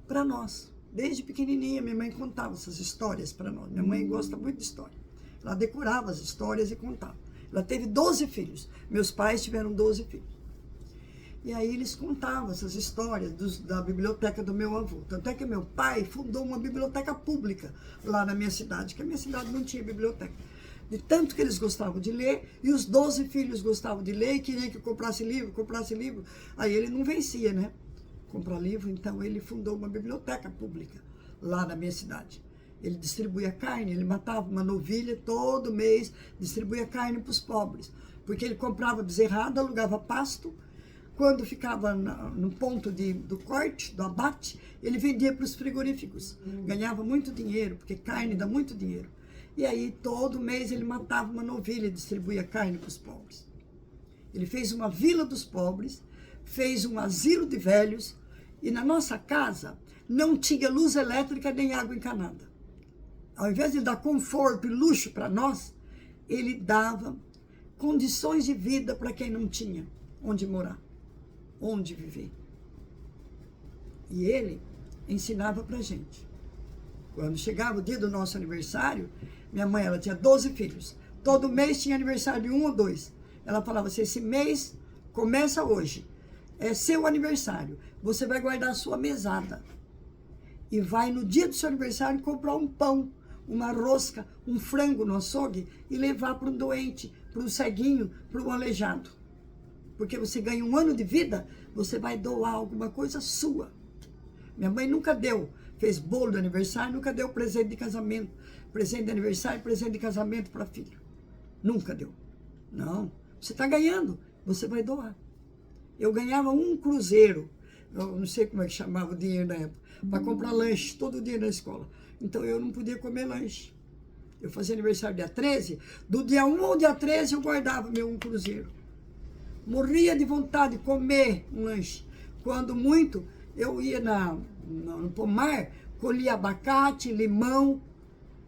para nós. Desde pequenininha, minha mãe contava essas histórias para nós. Minha mãe gosta muito de história. Ela decorava as histórias e contava. Ela teve 12 filhos. Meus pais tiveram 12 filhos. E aí eles contavam essas histórias da biblioteca do meu avô. Tanto é que meu pai fundou uma biblioteca pública lá na minha cidade, que a minha cidade não tinha biblioteca. De tanto que eles gostavam de ler, e os 12 filhos gostavam de ler, e queriam que comprasse livro. Aí ele não vencia, né? Comprar livro, então ele fundou uma biblioteca pública lá na minha cidade. Ele distribuía carne, ele matava uma novilha todo mês, distribuía carne para os pobres, porque ele comprava bezerrada, alugava pasto, quando ficava no ponto do corte, do abate, ele vendia para os frigoríficos, ganhava muito dinheiro, porque carne dá muito dinheiro. E aí todo mês ele matava uma novilha e distribuía carne para os pobres. Ele fez uma vila dos pobres, fez um asilo de velhos, e na nossa casa não tinha luz elétrica nem água encanada. Ao invés de dar conforto e luxo para nós, ele dava condições de vida para quem não tinha onde morar, onde viver. E ele ensinava para a gente. Quando chegava o dia do nosso aniversário, minha mãe, ela tinha 12 filhos. Todo mês tinha aniversário de 1 ou 2. Ela falava assim, esse mês começa hoje. É seu aniversário. Você vai guardar a sua mesada. E vai no dia do seu aniversário comprar um pão, uma rosca, um frango no açougue e levar para um doente, para um ceguinho, para um aleijado. Porque você ganha 1 ano de vida, você vai doar alguma coisa sua. Minha mãe nunca deu, fez bolo de aniversário, nunca deu presente de casamento. Presente de aniversário, presente de casamento para filho. Nunca deu. Não. Você está ganhando, você vai doar. Eu ganhava 1 cruzeiro, eu não sei como é que chamava o dinheiro na época, para comprar lanche todo dia na escola. Então eu não podia comer lanche. Eu fazia aniversário dia 13, do dia 1 ao dia 13 eu guardava meu 1 cruzeiro. Morria de vontade de comer um lanche. Quando muito, eu ia no pomar, colhia abacate, limão,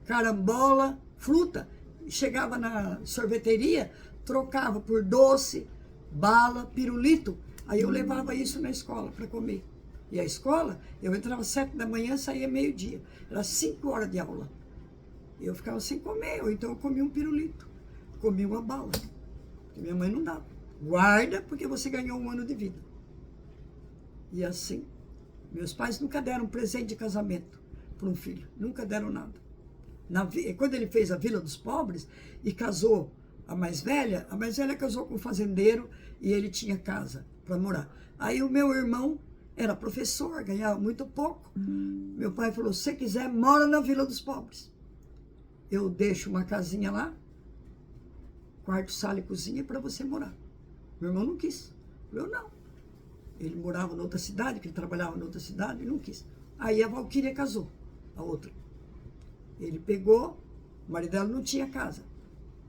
carambola, fruta. Chegava na sorveteria, trocava por doce, bala, pirulito. Aí eu levava isso na escola para comer. E a escola, eu entrava às 7 da manhã, saía meio-dia. Era 5 horas de aula. Eu ficava sem comer, ou então eu comia um pirulito, comia uma bala. Porque minha mãe não dava. Guarda, porque você ganhou 1 ano de vida. E assim, meus pais nunca deram presente de casamento para um filho. Nunca deram nada. Quando ele fez a Vila dos Pobres e casou a mais velha casou com um fazendeiro e ele tinha casa para morar. Aí o meu irmão era professor, ganhava muito pouco. Meu pai falou, se você quiser, mora na Vila dos Pobres. Eu deixo uma casinha lá, quarto, sala e cozinha para você morar. Meu irmão não quis. Eu não. Ele morava em outra cidade, que ele trabalhava em outra cidade, e não quis. Aí a Valquíria casou, a outra. Ele pegou, o marido dela não tinha casa.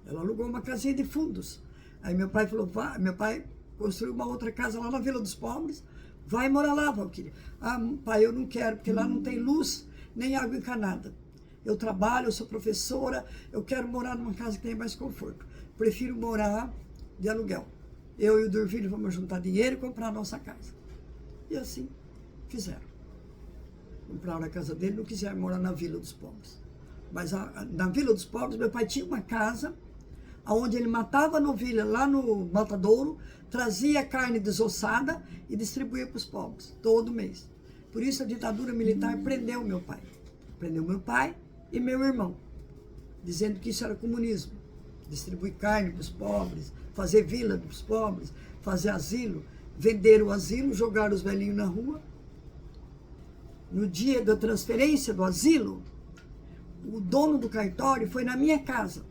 Ela alugou uma casinha de fundos. Aí meu pai falou, meu pai construiu uma outra casa lá na Vila dos Pobres, vai morar lá, Valquíria. Ah, pai, eu não quero, porque lá não tem luz, nem água encanada. Eu trabalho, eu sou professora, eu quero morar numa casa que tenha mais conforto. Prefiro morar de aluguel. Eu e o Durvilho vamos juntar dinheiro e comprar a nossa casa. E assim fizeram. Compraram a casa dele, não quiseram morar na Vila dos Pobres. Mas na Vila dos Pobres, meu pai tinha uma casa onde ele matava a novilha lá no matadouro, trazia carne desossada e distribuía para os pobres, todo mês. Por isso a ditadura militar prendeu meu pai. Prendeu meu pai e meu irmão, dizendo que isso era comunismo. Distribuir carne para os pobres, fazer vila para os pobres, fazer asilo. Venderam o asilo, jogaram os velhinhos na rua. No dia da transferência do asilo, o dono do cartório foi na minha casa.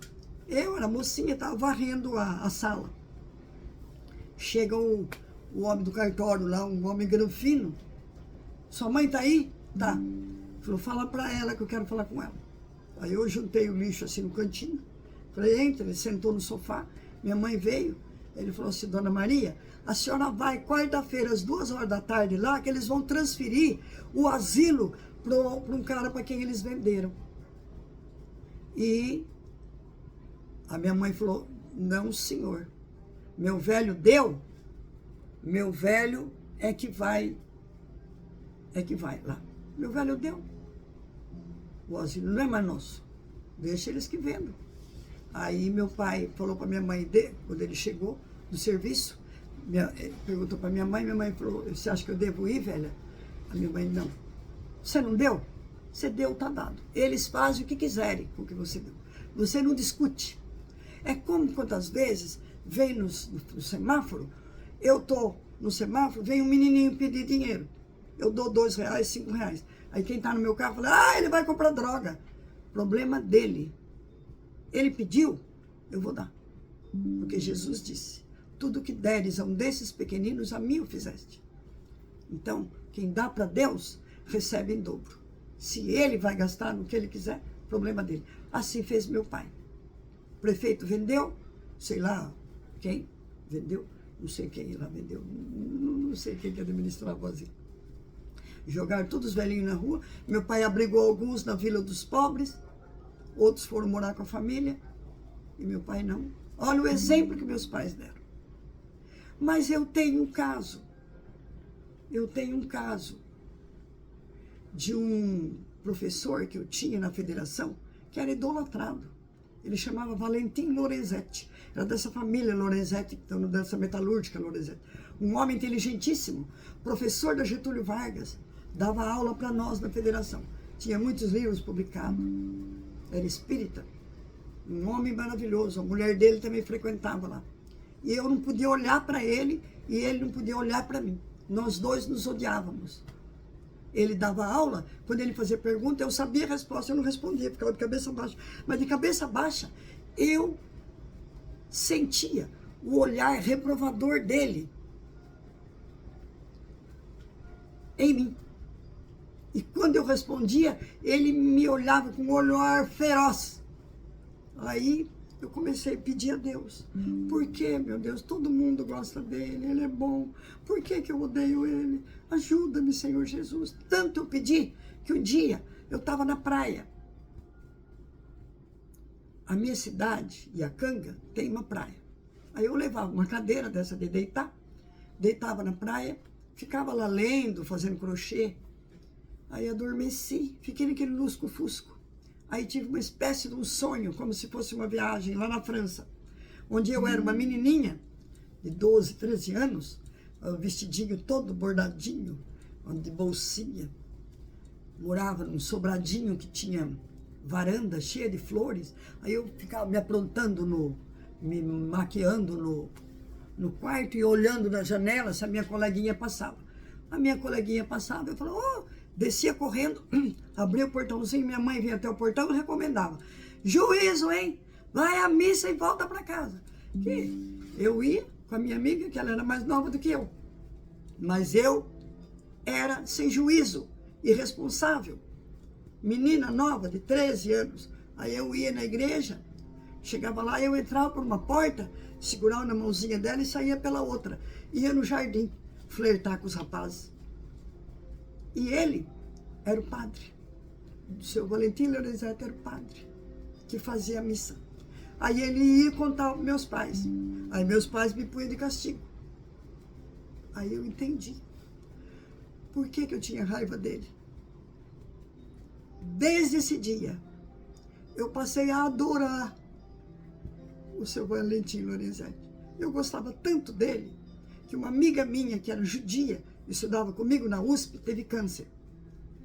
Eu era mocinha, estava varrendo a sala. Chega o homem do cartório lá, um homem granfino. Sua mãe está aí? Tá. Falou, fala pra ela que eu quero falar com ela. Aí eu juntei o lixo assim no cantinho. Falei, entra, ele sentou no sofá. Minha mãe veio. Ele falou assim, Dona Maria, a senhora vai quarta-feira às 2h da tarde lá, que eles vão transferir o asilo para um cara para quem eles venderam. E a minha mãe falou, não senhor, meu velho deu, meu velho é que vai lá. Meu velho deu. O asilo não é mais nosso, deixa eles que vendam. Aí meu pai falou para minha mãe, quando ele chegou do serviço, perguntou para minha mãe falou, você acha que eu devo ir, velha? A minha mãe, não. Você não deu? Você deu, tá dado. Eles fazem o que quiserem com o que você deu. Você não discute. É como quantas vezes vem no semáforo, eu tô no semáforo, vem um menininho pedir dinheiro. Eu dou R$2, R$5. Aí quem tá no meu carro fala, ele vai comprar droga. Problema dele. Ele pediu, eu vou dar. Porque Jesus disse, tudo que deres a um desses pequeninos, a mim o fizeste. Então, quem dá para Deus, recebe em dobro. Se ele vai gastar no que ele quiser, problema dele. Assim fez meu pai. O prefeito vendeu, sei lá quem vendeu, não sei quem lá vendeu, não sei quem que administrava assim. Jogaram todos os velhinhos na rua. Meu pai abrigou alguns na Vila dos Pobres, outros foram morar com a família, e meu pai não. Olha o exemplo que meus pais deram. Mas eu tenho um caso de um professor que eu tinha na federação, que era idolatrado. Ele chamava Valentim Lorenzetti. Era dessa família Lorenzetti, dessa metalúrgica Lorenzetti. Um homem inteligentíssimo, professor da Getúlio Vargas, dava aula para nós na federação. Tinha muitos livros publicados. Era espírita. Um homem maravilhoso. A mulher dele também frequentava lá. E eu não podia olhar para ele e ele não podia olhar para mim. Nós dois nos odiávamos. Ele dava aula, quando ele fazia pergunta, eu sabia a resposta, eu não respondia, ficava de cabeça baixa. Mas de cabeça baixa, eu sentia o olhar reprovador dele em mim. E quando eu respondia, ele me olhava com um olhar feroz. Aí eu comecei a pedir a Deus. Por que, meu Deus? Todo mundo gosta dele, ele é bom. Por que que eu odeio ele? Ajuda-me, Senhor Jesus. Tanto eu pedi que um dia eu estava na praia. A minha cidade, Iacanga, tem uma praia. Aí eu levava uma cadeira dessa de deitar, deitava na praia, ficava lá lendo, fazendo crochê. Aí adormeci, fiquei naquele lusco-fusco. Aí tive uma espécie de um sonho, como se fosse uma viagem lá na França, onde eu era uma menininha de 12, 13 anos, vestidinho todo bordadinho, de bolsinha. Morava num sobradinho que tinha varanda cheia de flores. Aí eu ficava me aprontando, me maquiando no quarto e olhando na janela se a minha coleguinha passava. A minha coleguinha passava, eu falava, descia correndo, abria o portãozinho, minha mãe vinha até o portão e recomendava, juízo, hein? Vai à missa e volta para casa. E eu ia com a minha amiga, que ela era mais nova do que eu. Mas eu era sem juízo, irresponsável. Menina nova, de 13 anos. Aí eu ia na igreja, chegava lá, eu entrava por uma porta, segurava na mãozinha dela e saía pela outra. Ia no jardim, flertar com os rapazes. E ele era o padre. O seu Valentim Lorenzetti era o padre que fazia a missa. Aí ele ia contar aos meus pais. Aí meus pais me punham de castigo. Aí eu entendi. Por que que eu tinha raiva dele? Desde esse dia, eu passei a adorar o seu Valentim Lorenzetti. Eu gostava tanto dele, que uma amiga minha, que era judia, estudava comigo na USP, teve câncer.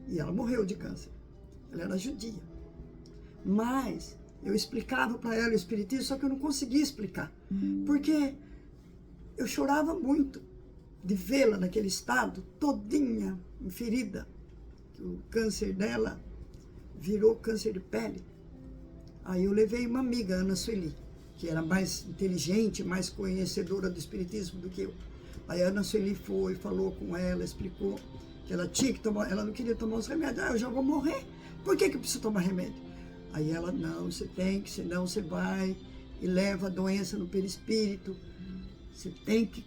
E ela morreu de câncer. Ela era judia. Mas eu explicava para ela o espiritismo, só que eu não conseguia explicar. Porque eu chorava muito de vê-la naquele estado, todinha ferida. O câncer dela virou câncer de pele. Aí eu levei uma amiga, Ana Sueli, que era mais inteligente, mais conhecedora do espiritismo do que eu. Aí a Ana Sueli foi, falou com ela, explicou que ela tinha que tomar, ela não queria tomar os remédios. Eu já vou morrer, por que eu preciso tomar remédio? Aí ela, não, você tem que, senão você vai e leva a doença no perispírito. Você tem que,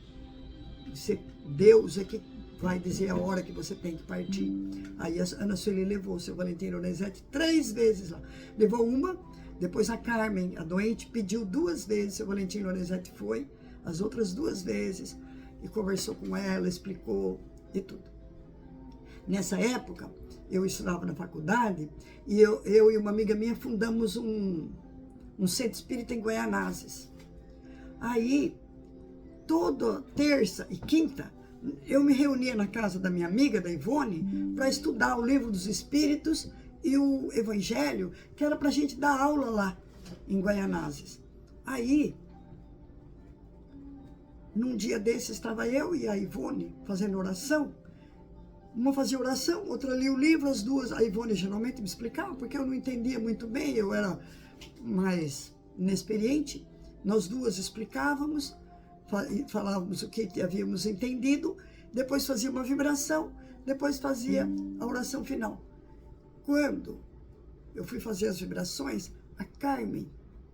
Deus é que vai dizer a hora que você tem que partir. Aí a Ana Sueli levou o seu Valentim Lorenzetti 3 vezes lá. Levou uma, depois a Carmen, a doente, pediu 2 vezes, seu Valentim Lorenzetti foi, as outras 2 vezes, e conversou com ela, explicou e tudo. Nessa época, eu estudava na faculdade, e eu e uma amiga minha fundamos um centro espírita em Guaianazes. Aí, toda terça e quinta, eu me reunia na casa da minha amiga, da Ivone, para estudar o Livro dos Espíritos e o Evangelho, que era para a gente dar aula lá, em Guaianazes. Aí, num dia desses, estava eu e a Ivone fazendo oração. Uma fazia oração, outra lia o livro, as duas. A Ivone geralmente me explicava, porque eu não entendia muito bem, eu era mais inexperiente. Nós duas explicávamos, falávamos o que havíamos entendido, depois fazia uma vibração, depois fazia a oração final. Quando eu fui fazer as vibrações, a Carmen,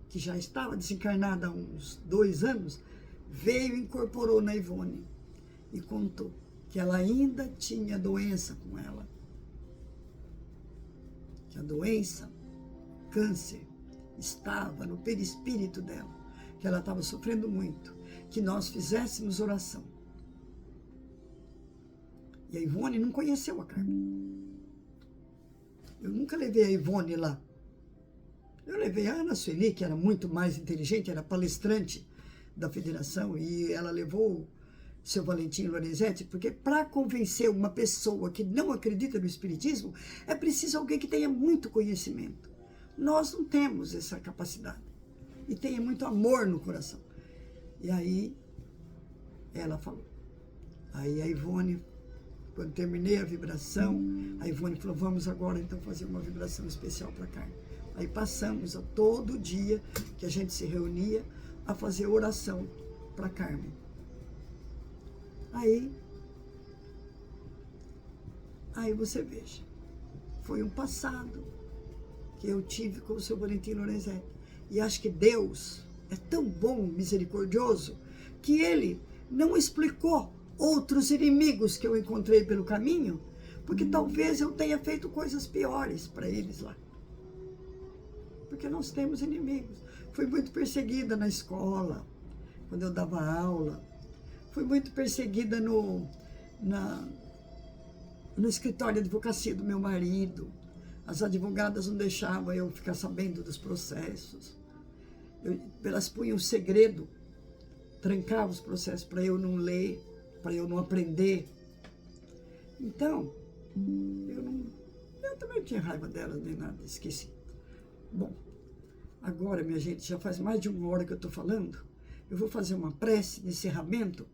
que já estava desencarnada há uns 2 anos, veio e incorporou na Ivone e contou que ela ainda tinha doença com ela. Que a doença, câncer, estava no perispírito dela, que ela estava sofrendo muito, que nós fizéssemos oração. E a Ivone não conheceu a Carmen. Eu nunca levei a Ivone lá. Eu levei a Ana Sueli, que era muito mais inteligente, era palestrante da federação, e ela levou seu Valentim Lorenzetti, porque para convencer uma pessoa que não acredita no espiritismo, é preciso alguém que tenha muito conhecimento. Nós não temos essa capacidade. E tenha muito amor no coração. E aí, ela falou. Aí a Ivone, quando terminei a vibração, a Ivone falou, vamos agora então fazer uma vibração especial para Carmen. Aí passamos a todo dia que a gente se reunia a fazer oração para Carmen. Aí você veja, foi um passado que eu tive com o seu Valentim Lorenzetti. E acho que Deus é tão bom, misericordioso, que Ele não explicou outros inimigos que eu encontrei pelo caminho, porque talvez eu tenha feito coisas piores para eles lá. Porque nós temos inimigos. Fui muito perseguida na escola, quando eu dava aula. Fui muito perseguida no escritório de advocacia do meu marido. As advogadas não deixavam eu ficar sabendo dos processos. Elas punham um segredo, trancavam os processos para eu não ler, para eu não aprender. Então, eu também não tinha raiva delas nem nada, esqueci. Bom, agora, minha gente, já faz mais de 1 hora que eu estou falando. Eu vou fazer uma prece de encerramento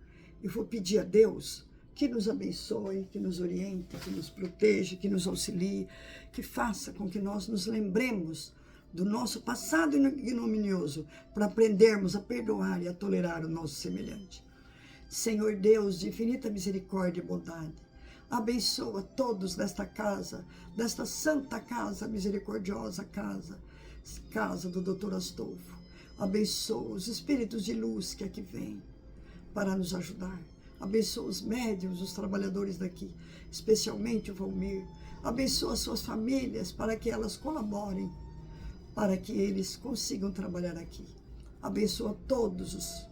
e vou pedir a Deus que nos abençoe, que nos oriente, que nos proteja, que nos auxilie, que faça com que nós nos lembremos do nosso passado ignominioso para aprendermos a perdoar e a tolerar o nosso semelhante. Senhor Deus de infinita misericórdia e bondade, abençoa todos desta casa, desta santa casa, misericordiosa casa do Dr. Astolfo. Abençoa os espíritos de luz que aqui vêm para nos ajudar. Abençoa os médiuns, os trabalhadores daqui, especialmente o Valmir. Abençoa suas famílias para que elas colaborem, para que eles consigam trabalhar aqui. Abençoa todas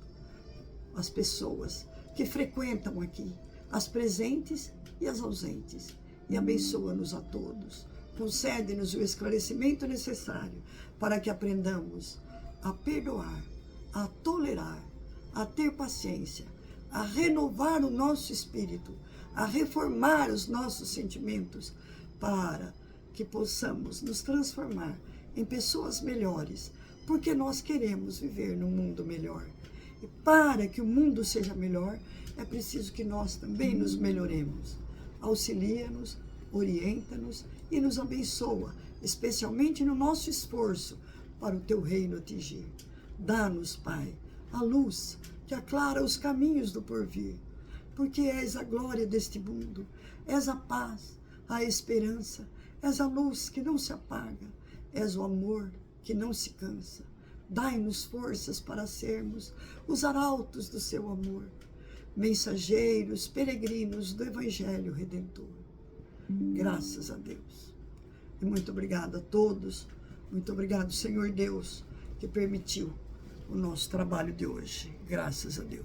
as pessoas que frequentam aqui, as presentes e as ausentes. E abençoa-nos a todos. Concede-nos o esclarecimento necessário para que aprendamos a perdoar, a tolerar, a ter paciência, a renovar o nosso espírito, a reformar os nossos sentimentos, para que possamos nos transformar em pessoas melhores, porque nós queremos viver num mundo melhor. E para que o mundo seja melhor, é preciso que nós também nos melhoremos. Auxilia-nos, orienta-nos e nos abençoa, especialmente no nosso esforço para o teu reino atingir. Dá-nos, Pai, a luz que aclara os caminhos do porvir, porque és a glória deste mundo. És a paz, a esperança, és a luz que não se apaga, és o amor que não se cansa. Dai-nos forças para sermos os arautos do seu amor, mensageiros, peregrinos do Evangelho Redentor. Graças a Deus. E muito obrigado a todos. Muito obrigado, Senhor Deus, que permitiu o nosso trabalho de hoje. Graças a Deus.